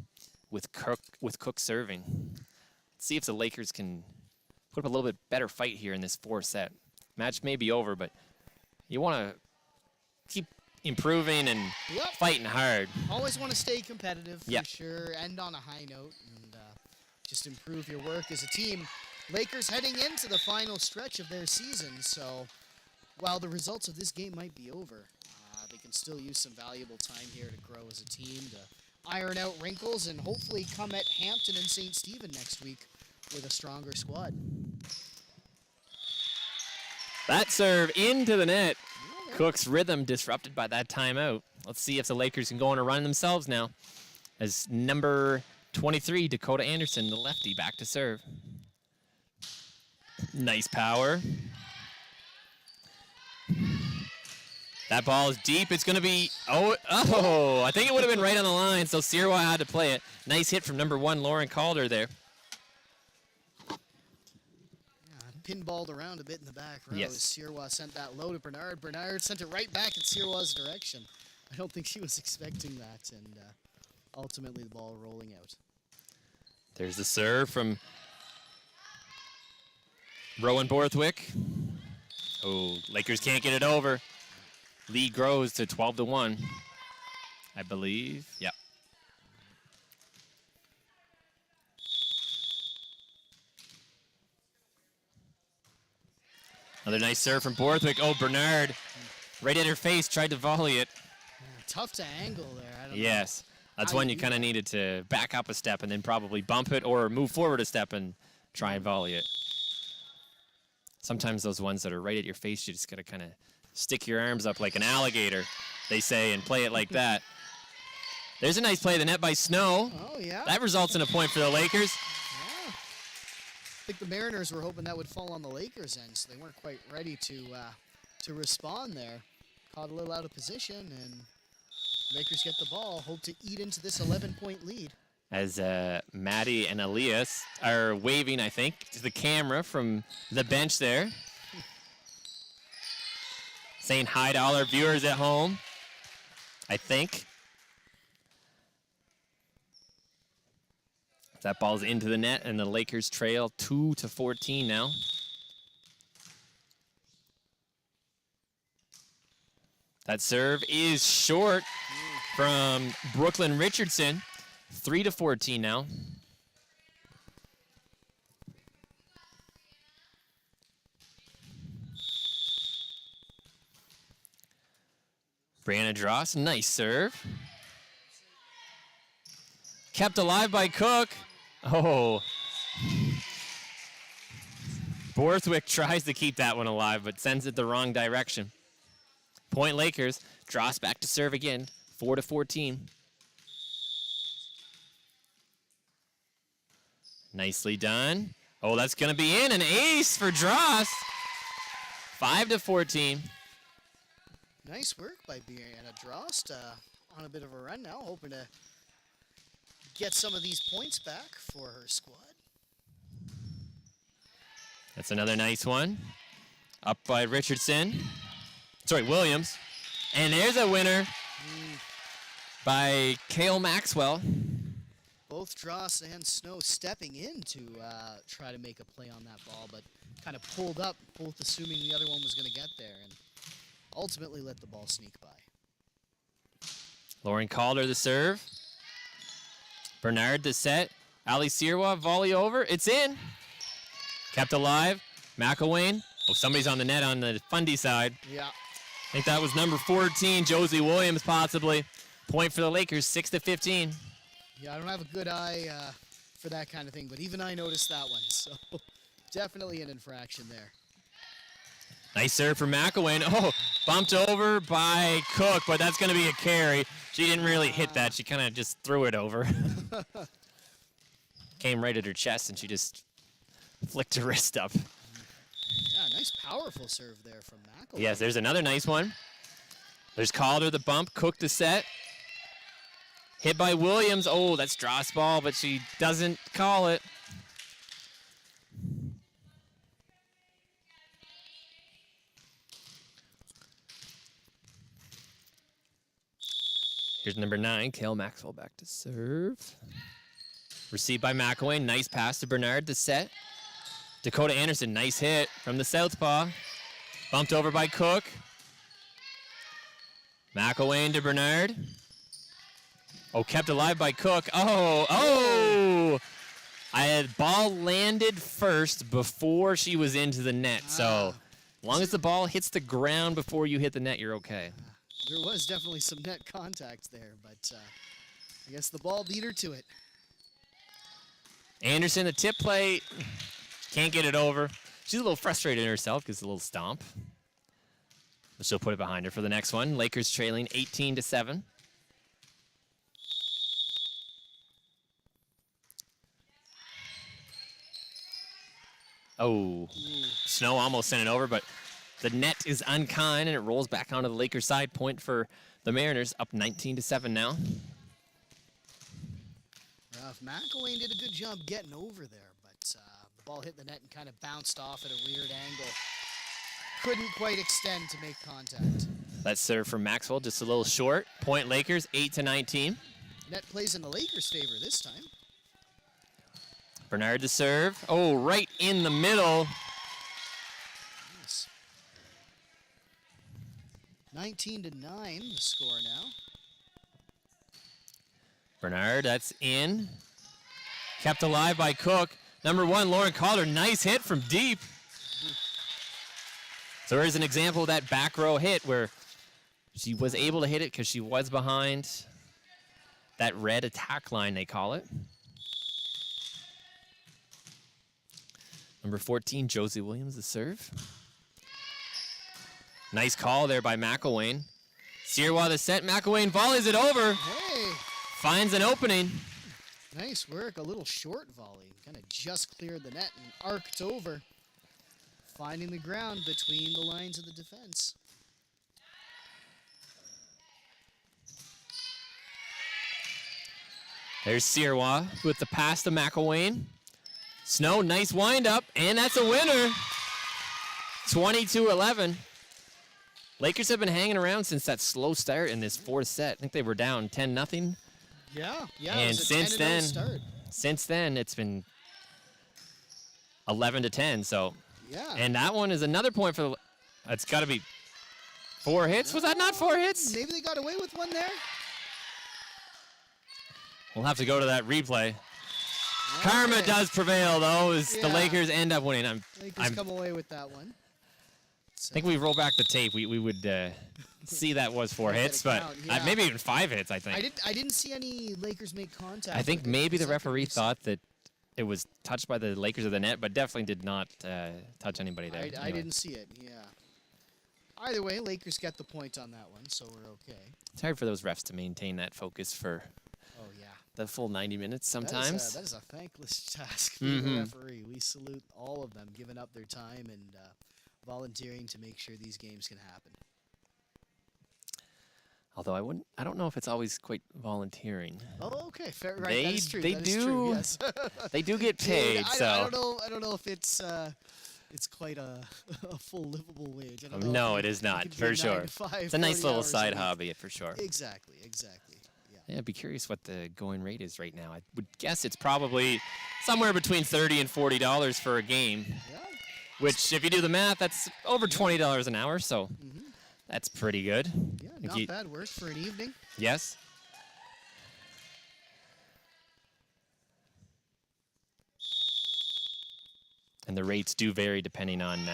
with Cook serving. Let's see if the Lakers can put up a little bit better fight here in this 4th set. Match may be over, but you want to keep improving and fighting hard. Always want to stay competitive for Yep. sure, end on a high note, and just improve your work as a team. Lakers heading into the final stretch of their season, so while the results of this game might be over, they can still use some valuable time here to grow as a team, to iron out wrinkles, and hopefully come at Hampton and St. Stephen next week with a stronger squad. That serve into the net. Cook's rhythm disrupted by that timeout. Let's see if the Lakers can go on a run themselves now. As number 23, Dakota Anderson, the lefty, back to serve. Nice power. That ball is deep. It's going to be, I think it would have been right on the line, so Sirwa had to play it. Nice hit from number 1, Lauren Calder there. pinballed around a bit in the back row. Yes. Sirois sent that low to Bernard. Bernard sent it right back in Sirois' direction. I don't think she was expecting that, and ultimately the ball rolling out. There's the serve from Rowan Borthwick. Oh, Lakers can't get it over. Lead grows to 12-1, I believe. Yep. Another nice serve from Borthwick. Oh, Bernard, right at her face, tried to volley it. Tough to angle there. I don't know. Yes, that's How one you you do kind of that. needed to back up a step and then probably bump it or move forward a step and try and volley it. Sometimes those ones that are right at your face, you just got to kind of stick your arms up like an alligator, they say, and play it like that. There's a nice play of the net by Snow. Oh, yeah. That results in a point for the Lakers. Yeah. I think the Mariners were hoping that would fall on the Lakers' end, so they weren't quite ready to respond there. Caught a little out of position, and Lakers get the ball. Hope to eat into this 11-point lead. As Maddie and Elias are waving, I think, to the camera from the bench there. Saying hi to all our viewers at home, I think. That ball's into the net, and the Lakers trail 2-14 now. That serve is short from Brooklyn Richardson. 3-14 now. Brianna Dross, nice serve. Kept alive by Cook. Oh. Borthwick tries to keep that one alive, but sends it the wrong direction. Point Lakers. Dross back to serve again. 4-14. Nicely done. Oh, that's going to be in. An ace for Dross. 5-14. Nice work by Brianna Drost on a bit of a run now, hoping to get some of these points back for her squad. That's another nice one. Up by Richardson. Sorry, Williams. And there's a winner by Kale Maxwell. Both Dross and Snow stepping in to try to make a play on that ball, but kind of pulled up, both assuming the other one was going to get there, and ultimately let the ball sneak by. Lauren Calder the serve. Bernard the set. Ali Sirwa volley over. It's in. Kept alive. McElwain. Oh, somebody's on the net on the Fundy side. Yeah. I think that was number 14, Josie Williams possibly. Point for the Lakers, 6-15. Yeah, I don't have a good eye for that kind of thing, but even I noticed that one, so definitely an infraction there. Nice serve for McElwain. Oh, bumped over by Cook, but that's going to be a carry. She didn't really hit that. She kind of just threw it over. Came right at her chest, and she just flicked her wrist up. Yeah, nice powerful serve there from McElwain. Yes, there's another nice one. There's Calder the bump, Cook the set. Hit by Williams. Oh, that's Dross ball, but she doesn't call it. Here's number 9, Kale Maxwell back to serve. Received by McElwain. Nice pass to Bernard to set. Dakota Anderson, nice hit from the southpaw. Bumped over by Cook. McElwain to Bernard. Oh, kept alive by Cook. Oh! I had ball landed first before she was into the net. So, as long as the ball hits the ground before you hit the net, you're okay. There was definitely some net contact there, but I guess the ball beat her to it. Anderson, the tip play, can't get it over. She's a little frustrated in herself because it's a little stomp. But she'll put it behind her for the next one. Lakers trailing 18-7. Oh, Snow almost sent it over, but the net is unkind, and it rolls back onto the Lakers side. Point for the Mariners, up 19-7 now. If McElwain did a good job getting over there, but the Ball hit the net and kind of bounced off at a weird angle. Couldn't quite extend to make contact. That serve from Maxwell, just a little short. Point Lakers, 8-19. Net plays in the Lakers' favor this time. Bernard to serve. Oh, right in the middle. Nice. 19-9 the score now. Bernard, that's in. Kept alive by Cook. Number 1, Lauren Calder, nice hit from deep. So there's an example of that back row hit where she was able to hit it because she was behind that red attack line, they call it. Number 14, Josie Williams, the serve. Nice call there by McElwain. Sirois the set, McElwain volleys it over. Hey, Finds an opening. nice work. A little short volley. Kind of just cleared the net and arced over. Finding the ground between the lines of the defense. There's Sirois with the pass to McElwain. Snow, nice windup, and that's a winner. 22-11. Lakers have been hanging around since that slow start in this fourth set. I think they were down 10-0. Yeah. And It was a since 10-0 then- start. Since then, it's been 11-10. So, Yeah. and that one is another point for the. It's got to be 4 hits. Was that not 4 hits? Maybe they got away with one there. We'll have to go to that replay. Karma Okay. does prevail, though, as the Yeah. Lakers end up winning. Lakers come away with that one. I think we roll back the tape. We would see that was 4 Get hits, a but count, yeah. maybe even 5 hits, I think. I didn't see any Lakers make contact. I think with it maybe for the a referee second. thought that it was touched by the Lakers of the net, but definitely did not touch anybody there. I Anyway, didn't see it. Yeah. Either way, Lakers get the point on that one, so we're okay. It's hard for those refs to maintain that focus for Oh yeah. the full 90 minutes sometimes. That is a thankless task for the Mhm. referee. We salute all of them, giving up their time and volunteering to make sure these games can happen. Although I don't know if it's always quite volunteering. Oh, okay, fair. Right, They- that is true. they that is true, do- yes. They do get paid, I so. don't know if it's quite a full livable wage. I don't know No, if it is not, could be for a 9 sure. to 5, It's a nice 40 little hours a side week. hobby, for sure. Exactly. Yeah. Yeah, I'd be curious what the going rate is right now. I would guess it's probably somewhere between $30 and $40 for a game, Yeah. which, if you do the math, that's over $20 an hour, so Mhm. that's pretty good. Yeah, If not you- bad work for an evening. Yes? And the rates do vary depending on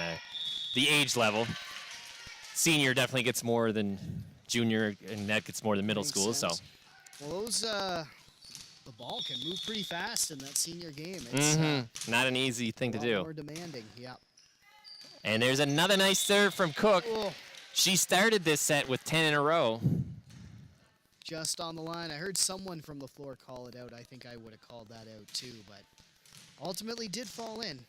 the age level. Senior definitely gets more than junior, and that gets more than middle Makes school, sense. Well, the ball can move pretty fast in that senior game. so It's not an easy thing to a lot do. more demanding. Yeah. And there's another nice serve from Cook. Oh, She started this set with 10 in a row. just on the line. I heard someone from the floor call it out. I think I would have called that out too, but ultimately did fall in.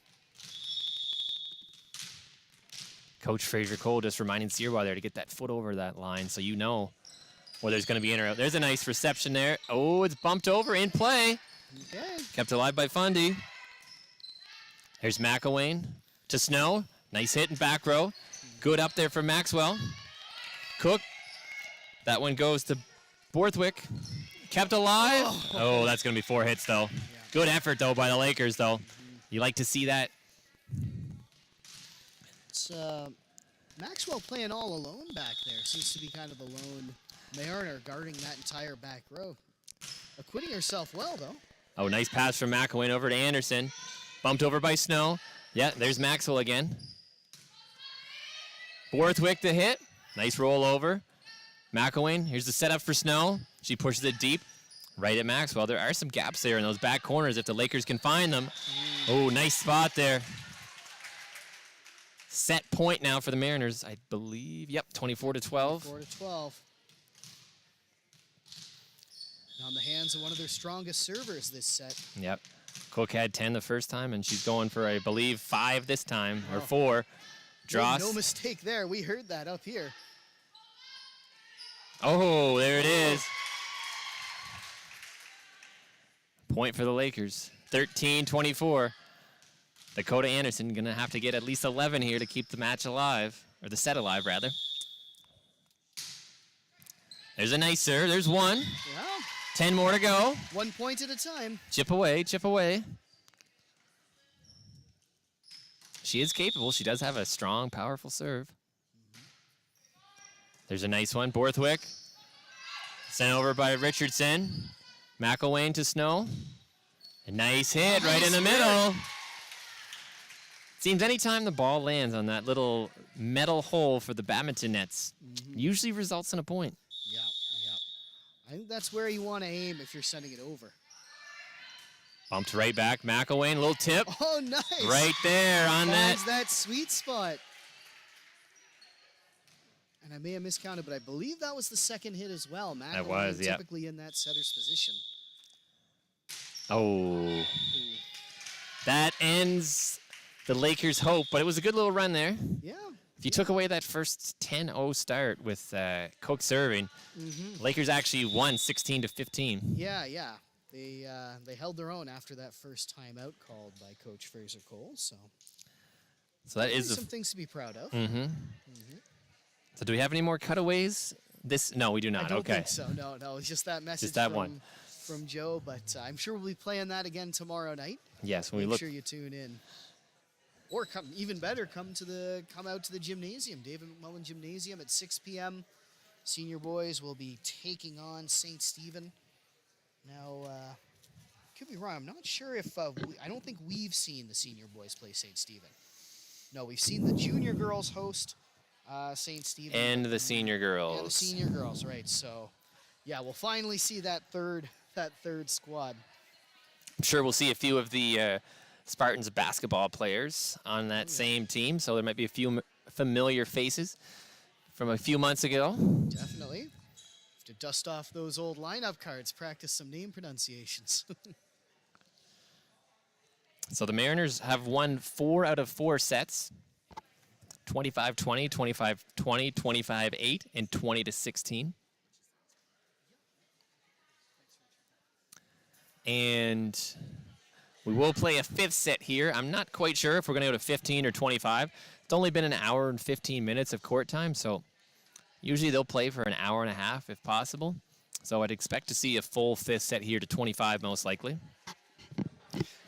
Coach Fraser Cole just reminding Sirois there to get that foot over that line so you know whether there's going to be in or out. There's a nice reception there. Oh, it's bumped over in play. Okay. Kept alive by Fundy. Here's McElwain to Snow. Nice hit in back row. Good up there from Maxwell. Cook. That one goes to Borthwick. Kept alive. Oh, that's going to be 4 hits, though. Good effort, though, by the Lakers, though. You like to see that. It's Maxwell playing all alone back there. Seems to be kind of the lone Mariner guarding that entire back row. Acquitting herself well, though. Oh, nice pass from McElwain over to Anderson. Bumped over by Snow. Yeah, there's Maxwell again. Borthwick the hit. Nice roll over. McElwain, here's the setup for Snow. She pushes it deep. Right at Maxwell. There are some gaps there in those back corners if the Lakers can find them. Oh, nice spot there. Set point now for the Mariners, I believe. Yep, 24-12. 4-12. On the hands of one of their strongest servers this set. Yep. Cook had 10 the first time, and she's going for, I believe, 5 this time, or Oh. 4. Dross. No mistake there. We heard that up here. Oh, there it is. Point for the Lakers. 13-24. Dakota Anderson going to have to get at least 11 here to keep the match alive, or the set alive, rather. There's a nice serve. There's one. Yeah. 10 more to go. 1 point at a time. Chip away, chip away. She is capable. She does have a strong, powerful serve. There's a nice one. Borthwick. Sent over by Richardson. McElwain to Snow. A nice hit right in the middle. Seems anytime the ball lands on that little metal hole for the badminton nets, usually results in a point. Yeah, yeah. I think that's where you want to aim if you're sending it over. Bumped right back. McElwain, little tip. Oh, nice. Right there on Finds that. that sweet spot. And I may have miscounted, but I believe that was the second hit as well. That was, yeah. Typically in that setter's position. Oh. Ooh. That ends the Lakers' hope, but it was a good little run there. Yeah. If you took away that first 10-0 start with Cook serving, Lakers actually won 16-15. Yeah, yeah. They held their own after that first timeout called by Coach Fraser Cole. So that is some things to be proud of. So do we have any more cutaways? No, we do not. I don't okay. think so. No. It's just that message that one. from Joe. But I'm sure we'll be playing that again tomorrow night. Yes, when we Make look. sure you tune in. Or even better, come out to the gymnasium, David McMullen Gymnasium at 6 p.m. Senior boys will be taking on St. Stephen. Now, could be wrong. I'm not sure if I don't think we've seen the senior boys play St. Stephen. No, we've seen the junior girls host St. Stephen And the senior girls. Yeah, the senior girls, right? So, yeah, we'll finally see that third squad. I'm sure we'll see a few of the Spartans basketball players on that same team, so there might be a few familiar faces from a few months ago. Definitely. Have to dust off those old lineup cards, practice some name pronunciations. So the Mariners have won 4 out of 4 sets. 25-20, 25-20, 25-8, and 20-16. And we will play a 5th set here. I'm not quite sure if we're going to go to 15 or 25. It's only been an hour and 15 minutes of court time, so usually they'll play for an hour and a half if possible. So I'd expect to see a full 5th set here to 25 most likely.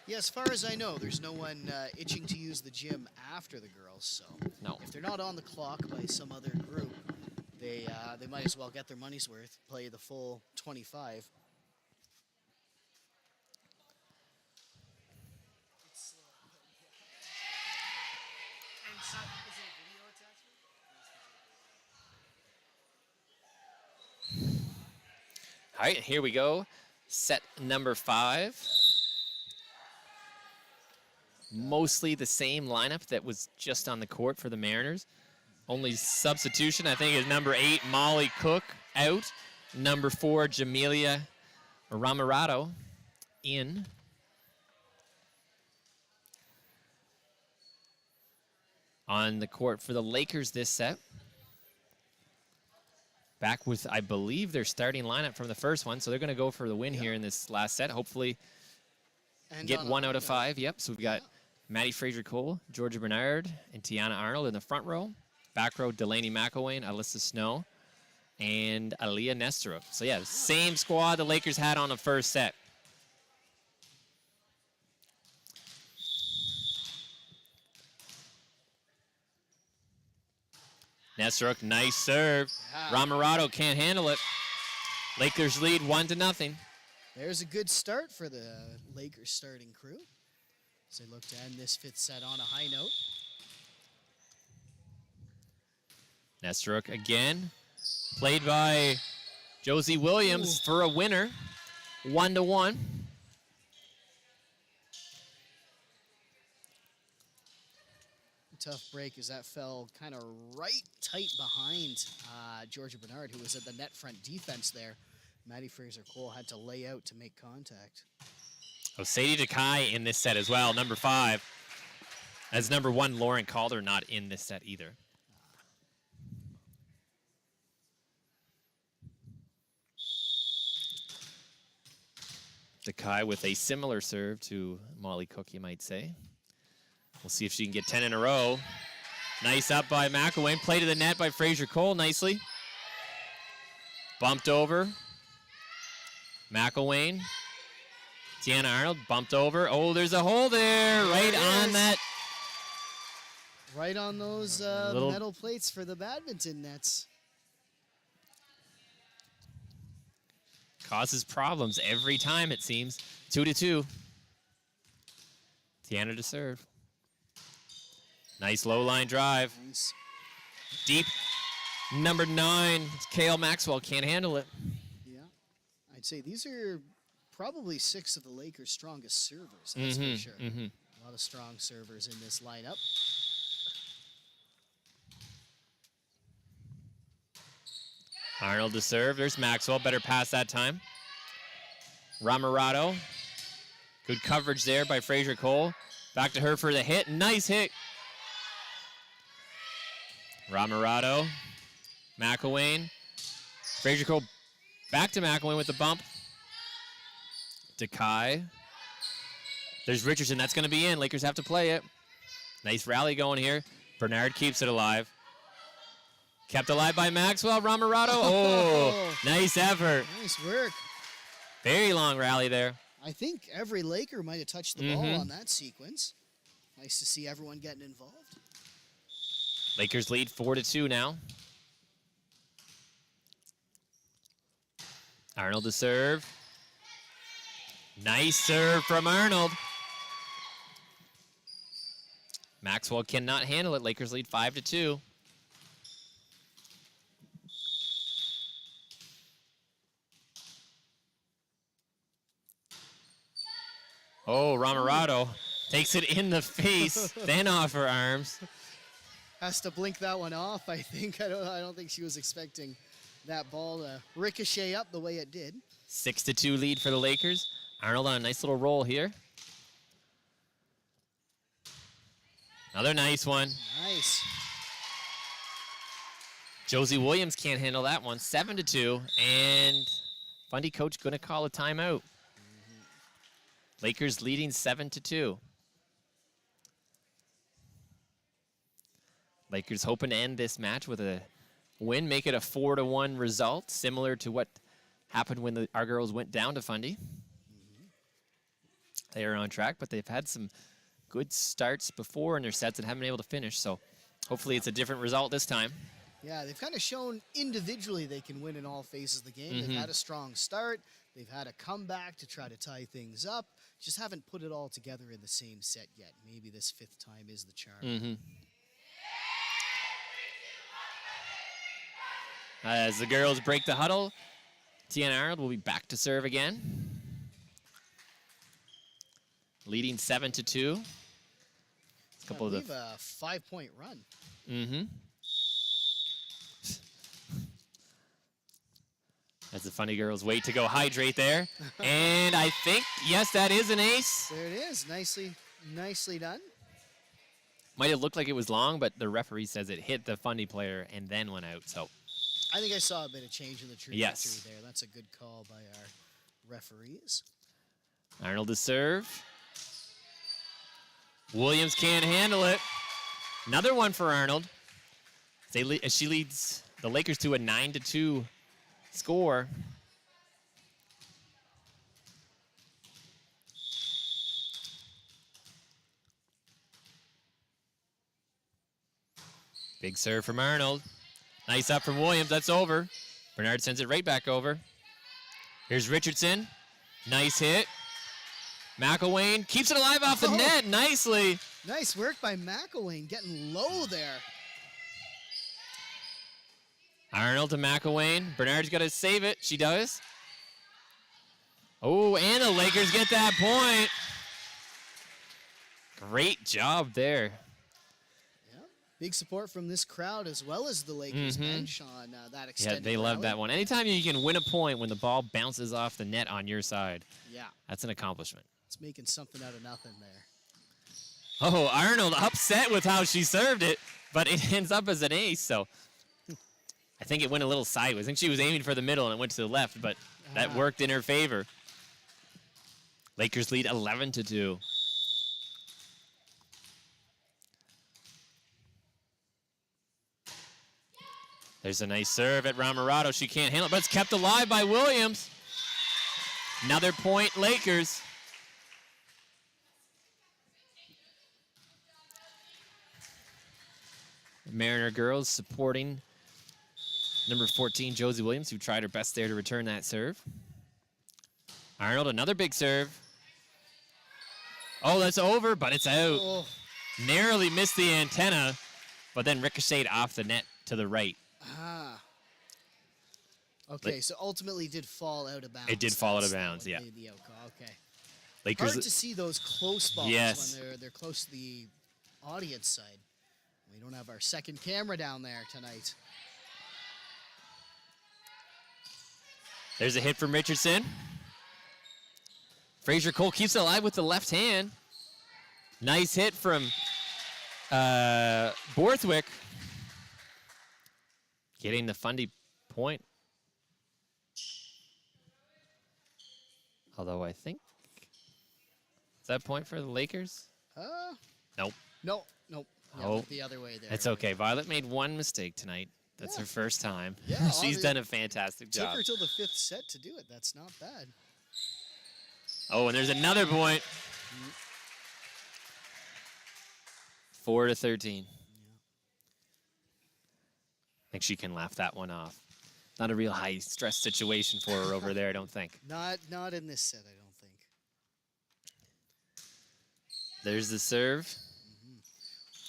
Yeah, as far as I know, there's no one itching to use the gym after the girls. So No. if they're not on the clock by some other group, they might as well get their money's worth, play the full 25. All right, here we go. Set number 5. Mostly the same lineup that was just on the court for the Mariners. Only substitution, I think, is number 8, Molly Cook, out. Number 4, Jamelia Ramirato, in. On the court for the Lakers this set. Back with, I believe, their starting lineup from the first one, so they're going to go for the win here in this last set. Hopefully And get on 1 a- out of 5. Yep, so we've got Maddie Fraser-Cole, Georgia Bernard, and Tiana Arnold in the front row. Back row, Delaney McElwain, Alyssa Snow, and Aaliyah Nesterov. So, yeah, same squad the Lakers had on the first set. Nesterov, nice serve. Yeah. Ramirato can't handle it. Lakers lead 1-0. There's a good start for the Lakers starting crew as they look to end this 5th set on a high note. Nesterov again, played by Josie Williams for a winner, 1-1. Tough break as that fell kind of right tight behind Georgia Bernard, who was at the net front defense there. Maddie Fraser-Cole had to lay out to make contact. Oh, Sadie DeKai in this set as well, number 5. As number 1, Lauren Calder not in this set either. DeKai with a similar serve to Molly Cook, you might say. We'll see if she can get 10 in a row. Nice up by McElwain. Play to the net by Fraser Cole nicely. Bumped over. McElwain. Tiana Arnold bumped over. Oh, there's a hole there. Right on that. Right on those Little- metal plates for the badminton nets. Causes problems every time, it seems. 2-2. Tiana to serve. Nice low line drive. Nice. Deep. Number 9. Kale Maxwell can't handle it. Yeah. I'd say these are probably 6 of the Lakers' strongest servers, that's for sure. A lot of strong servers in this lineup. Arnold to serve. There's Maxwell. Better pass that time. Ramirado. Good coverage there by Fraser Cole. Back to her for the hit. Nice hit. Ramirado. McElwain. Fraser Cole back to McElwain with the bump. Dekai. There's Richardson. That's going to be in. Lakers have to play it. Nice rally going here. Bernard keeps it alive. Kept alive by Maxwell. Ramirado. Oh, nice effort. Nice work. Very long rally there. I think every Laker might have touched the ball on that sequence. Nice to see everyone getting involved. Lakers lead 4-2 now. Arnold to serve. Nice serve from Arnold. Maxwell cannot handle it. Lakers lead 5-2. Oh, Ramirado takes it in the face, then off her arms. Has to blink that one off, I think. I don't think she was expecting that ball to ricochet up the way it did. 6-2 lead for the Lakers. Arnold on a nice little roll here. Another nice one. Nice. Josie Williams can't handle that one. 7-2, and Fundy coach going to call a timeout. Lakers leading 7-2. Lakers hoping to end this match with a win, make it a 4-1 result, similar to what happened when our girls went down to Fundy. They are on track, but they've had some good starts before in their sets and haven't been able to finish, so hopefully it's a different result this time. Yeah, they've kind of shown individually they can win in all phases of the game. They've had a strong start. They've had a comeback to try to tie things up. Just haven't put it all together in the same set yet. Maybe this 5th time is the charm. As the girls break the huddle, Tiana Arnold will be back to serve again. Leading 7-2. A couple of the a 5-point run. As the Funny girls wait to go hydrate there. And I think, yes, that is an ace. There it is. Nicely done. Might have looked like it was long, but the referee says it hit the Fundy player and then went out. So I think I saw a bit of change in the trajectory Yes. there. That's a good call by our referees. Arnold to serve. Williams can't handle it. Another one for Arnold. She leads the Lakers to a 9-2 score. Big serve from Arnold. Nice up from Williams. That's over. Bernard sends it right back over. Here's Richardson. Nice hit. McElwain keeps it alive off the net nicely. Nice work by McElwain, getting low there. Arnold to McElwain. Bernard's got to save it. She does. Oh, and the Lakers get that point. Great job there. Yeah. Big support from this crowd as well as the Lakers bench on that Yeah, extended they love rally. that one. Anytime you can win a point when the ball bounces off the net on your side, Yeah, that's an accomplishment. it's making something out of nothing there. Oh, Arnold upset with how she served it, but it ends up as an ace, so I think it went a little sideways. I think she was aiming for the middle and it went to the left, but that worked in her favor. Lakers lead 11-2. There's a nice serve at Ramirado. She can't handle it, but it's kept alive by Williams. Another point, Lakers. The Mariner girls supporting number 14, Josie Williams, who tried her best there to return that serve. Arnold, another big serve. Oh, that's over, but it's out. Oh. Narrowly missed the antenna, but then ricocheted off the net to the right. Ah. Okay, so ultimately did fall out of bounds. It did fall out of That's bounds, what yeah. made the outcall. Okay. Lakers. Hard to see those close balls Yes. when they're close to the audience side. We don't have our second camera down there tonight. There's a hit from Richardson. Fraser Cole keeps it alive with the left hand. Nice hit from Borthwick. Getting the Fundy point. Although I think, is that point for the Lakers? Nope. Nope. Yeah, Oh. went the other way there. It's okay. Violet made one mistake tonight. That's Yeah. her first time. Yeah, She's done a fantastic Took job. her till the 5th set to do it. That's not bad. Oh, and there's another point. 4-13. I think she can laugh that one off. Not a real high stress situation for her over there, I don't think. Not in this set, I don't think. There's the serve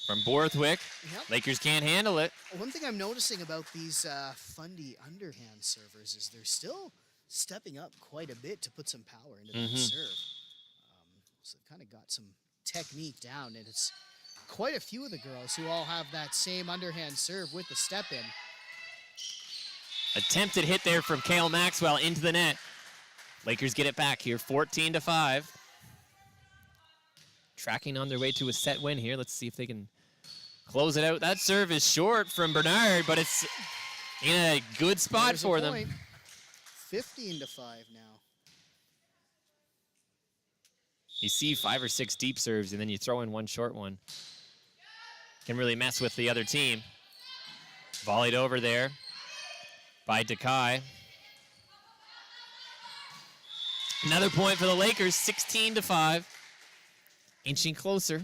from Borthwick. Yep. Lakers can't handle it. One thing I'm noticing about these Fundy underhand servers is they're still stepping up quite a bit to put some power into that serve. So kind of got some technique down, and it's quite a few of the girls who all have that same underhand serve with the step in. Attempted hit there from Kale Maxwell into the net. Lakers get it back here, 14-5. Tracking on their way to a set win here. Let's see if they can close it out. That serve is short from Bernard, but it's in a good spot There's a for point. them. 15-5 now. You see 5 or 6 deep serves, and then you throw in one short one. Can really mess with the other team. Volleyed over there by Takai. Another point for the Lakers, 16-5. Inching closer.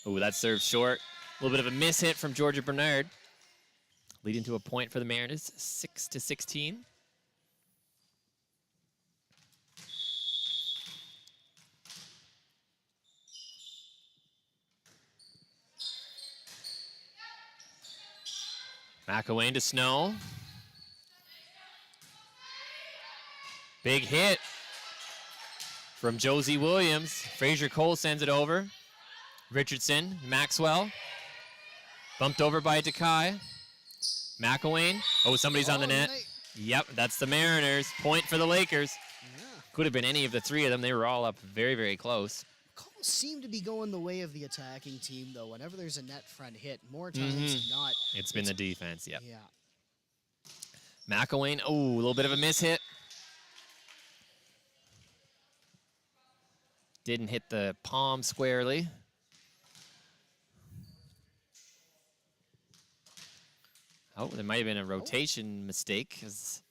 Oh, that serve short. A little bit of a miss hit from Georgia Bernard. Leading to a point for the Mariners, 6-16. McElwain to Snow. Big hit from Josie Williams. Fraser Cole sends it over. Richardson, Maxwell. Bumped over by Takai. McElwain. Oh, somebody's on the net. Yep, that's the Mariners. Point for the Lakers. Yeah. Could have been any of the three of them. They were all up very, very close. Calls seem to be going the way of the attacking team, though. Whenever there's a net front hit, more times than not. It's been the defense, yep. Yeah. McElwain, oh, a little bit of a miss hit. Didn't hit the palm squarely. Oh, there might have been a rotation mistake because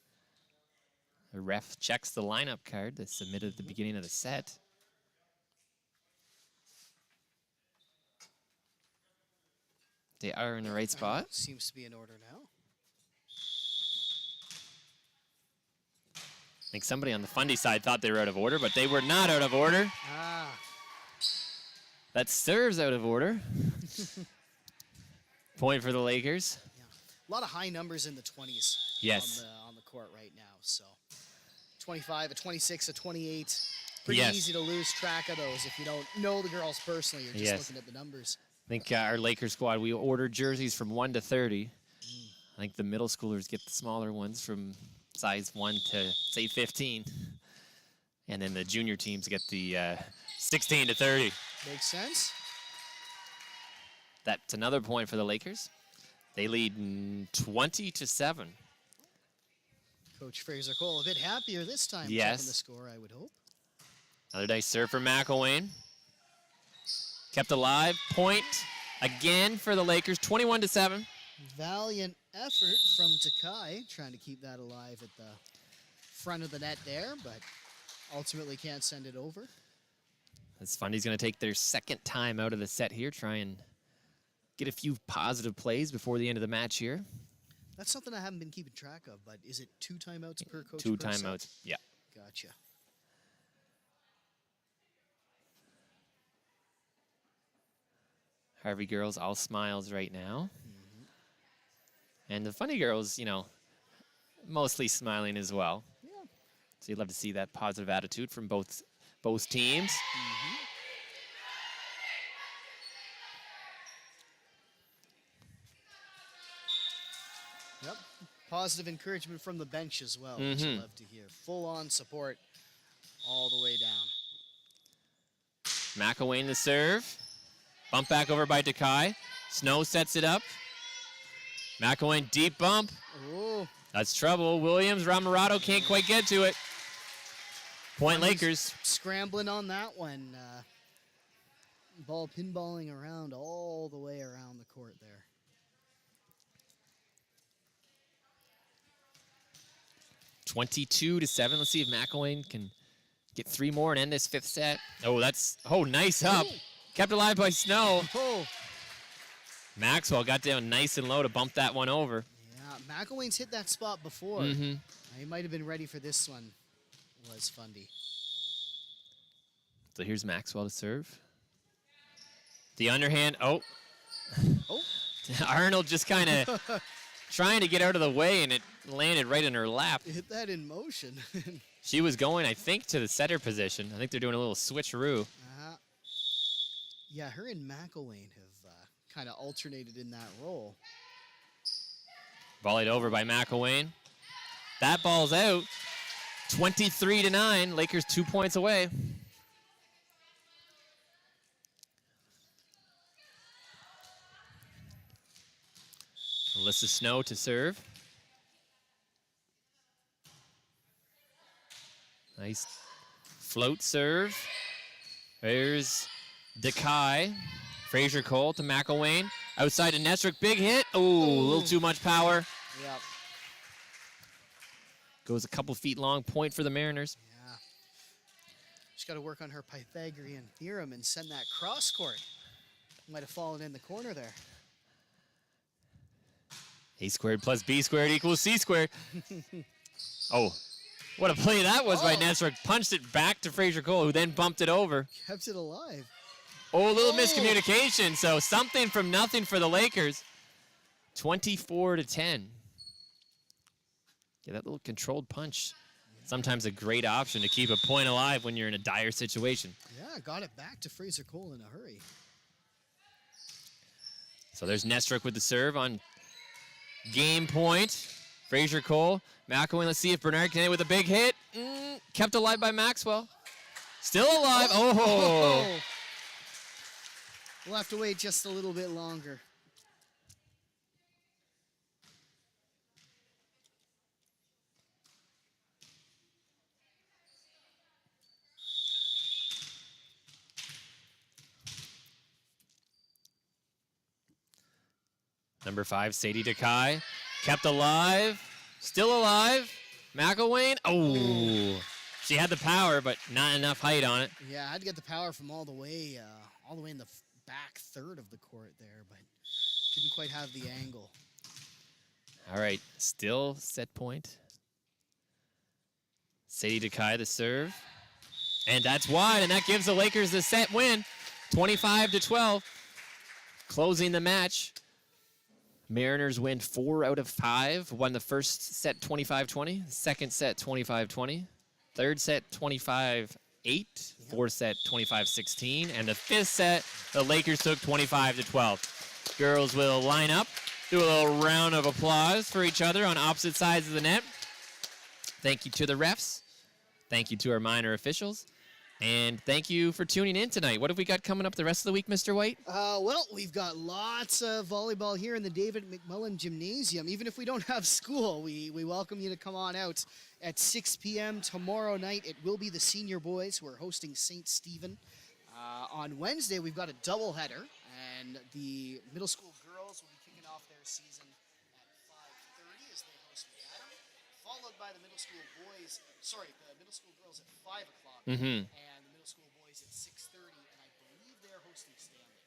the ref checks the lineup card that's submitted at the beginning of the set. They are in the right spot. Seems to be in order now. I think somebody on the Fundy side thought they were out of order, but they were not out of order. Ah. That serves out of order. Point for the Lakers. Yeah. A lot of high numbers in the 20s. Yes. On the court right now. So 25, a 26, a 28. Pretty Yes. easy to lose track of those if you don't know the girls personally. You're just Yes. looking at the numbers. I think our Lakers squad, we ordered jerseys from 1 to 30. I think the middle schoolers get the smaller ones from size 1 to, say, 15. And then the junior teams get the 16 to 30. Makes sense. That's another point for the Lakers. They lead 20-7. Coach Fraser Cole a bit happier this time. Yes. Checking the score, I would hope. Another nice serve for McElwain. Kept alive. Point again for the Lakers, 21-7. Valiant effort from Takai, trying to keep that alive at the front of the net there, but ultimately can't send it over. As Fundy's going to take their second time out of the set here, try and get a few positive plays before the end of the match here. That's something I haven't been keeping track of, but is it 2 timeouts per coach? 2 per set? timeouts, yeah. Gotcha. Harvey girls all smiles right now. And the Fundy girls, you know, mostly smiling as well. Yeah. So you'd love to see that positive attitude from both teams. Yep. Positive encouragement from the bench as well, which you love to hear. Full-on support all the way down. McElwain the serve. Bump back over by Takai. Snow sets it up. McElwain deep bump. Oh, That's trouble. Williams, Ramirado can't quite get to it. Point Lakers. scrambling on that one. Ball pinballing around all the way around the court there. 22-7. Let's see if McElwain can get 3 more and end this 5th set. Oh, nice up. Kept alive by Snow. Oh, Maxwell got down nice and low to bump that one over. yeah. McElwain's hit that spot before. He might have been ready for this one, was Fundy. So here's Maxwell to serve. The underhand. Oh. Oh. Arnold just kind of trying to get out of the way, and it landed right in her lap. Hit that in motion. She was going, I think, to the setter position. I think they're doing a little switcheroo. Yeah, her and McElwain have kind of alternated in that role. Volleyed over by McElwain. That ball's out. 23-9. Lakers 2 points away. Alyssa Snow to serve. Nice float serve. There's Takai. Fraser Cole to McElwain. Outside to Nesrick. Big hit. Oh, a little too much power. Yep. Goes a couple feet long. Point for the Mariners. Yeah. She's got to work on her Pythagorean theorem and send that cross court. Might have fallen in the corner there. A squared plus B squared equals C squared. Oh, what a play that was by Nesrick. Punched it back to Fraser Cole, who then bumped it over. Kept it alive. Oh, a little miscommunication. So something from nothing for the Lakers. 24-10. Yeah, that little controlled punch. Sometimes a great option to keep a point alive when you're in a dire situation. Yeah, got it back to Fraser Cole in a hurry. So there's Nesrick with the serve on game point. Fraser Cole. McElwain, let's see if Bernard can hit with a big hit. Kept alive by Maxwell. Still alive. Oh. We'll have to wait just a little bit longer. Number 5, Sadie Takai. Kept alive. Still alive. McElwain. Oh. She had the power, but not enough height on it. Yeah, I had to get the power from all the way in the back third of the court there, but didn't quite have the angle. All right, still set point. Sadie Takai the serve. And that's wide, and that gives the Lakers the set win. 25-12. Closing the match. Mariners win 4 out of 5. Won the first set 25-20. Second set 25-20. Third set 25-8. Fourth set 25-16. And the fifth set, the Lakers took 25-12. Girls will line up, do a little round of applause for each other on opposite sides of the net. Thank you to the refs. Thank you to our minor officials. And thank you for tuning in tonight. What have we got coming up the rest of the week, Mr. White? Well, we've got lots of volleyball here in the David McMullen Gymnasium. Even if we don't have school, we welcome you to come on out at 6 p.m. tomorrow night. It will be the senior boys who are hosting St. Stephen. On Wednesday, we've got a doubleheader, and the middle school girls will be kicking off their season at 5:30 as they host Madam, followed by the middle school boys. The middle school girls at 5 o'clock, Mm-hmm. and the middle school boys at 6:30. And I believe they're hosting Stanley.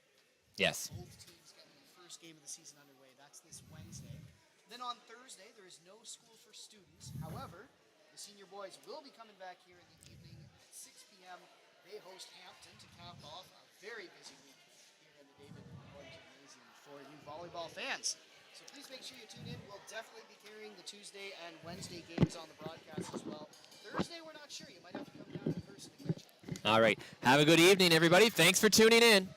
Yes. Both teams getting the first game of the season underway. That's this Wednesday. Then on Thursday, there is no school for students. However, the senior boys will be coming back here in the evening at 6 p.m. They host Hampton to cap off a very busy week here in the David Memorial Gymnasium for you volleyball fans. So please make sure you tune in. We'll definitely be carrying the Tuesday and Wednesday games on the broadcast as well. Thursday, we're not sure. You might have to come down in person to catch it. All right. Have a good evening, everybody. Thanks for tuning in.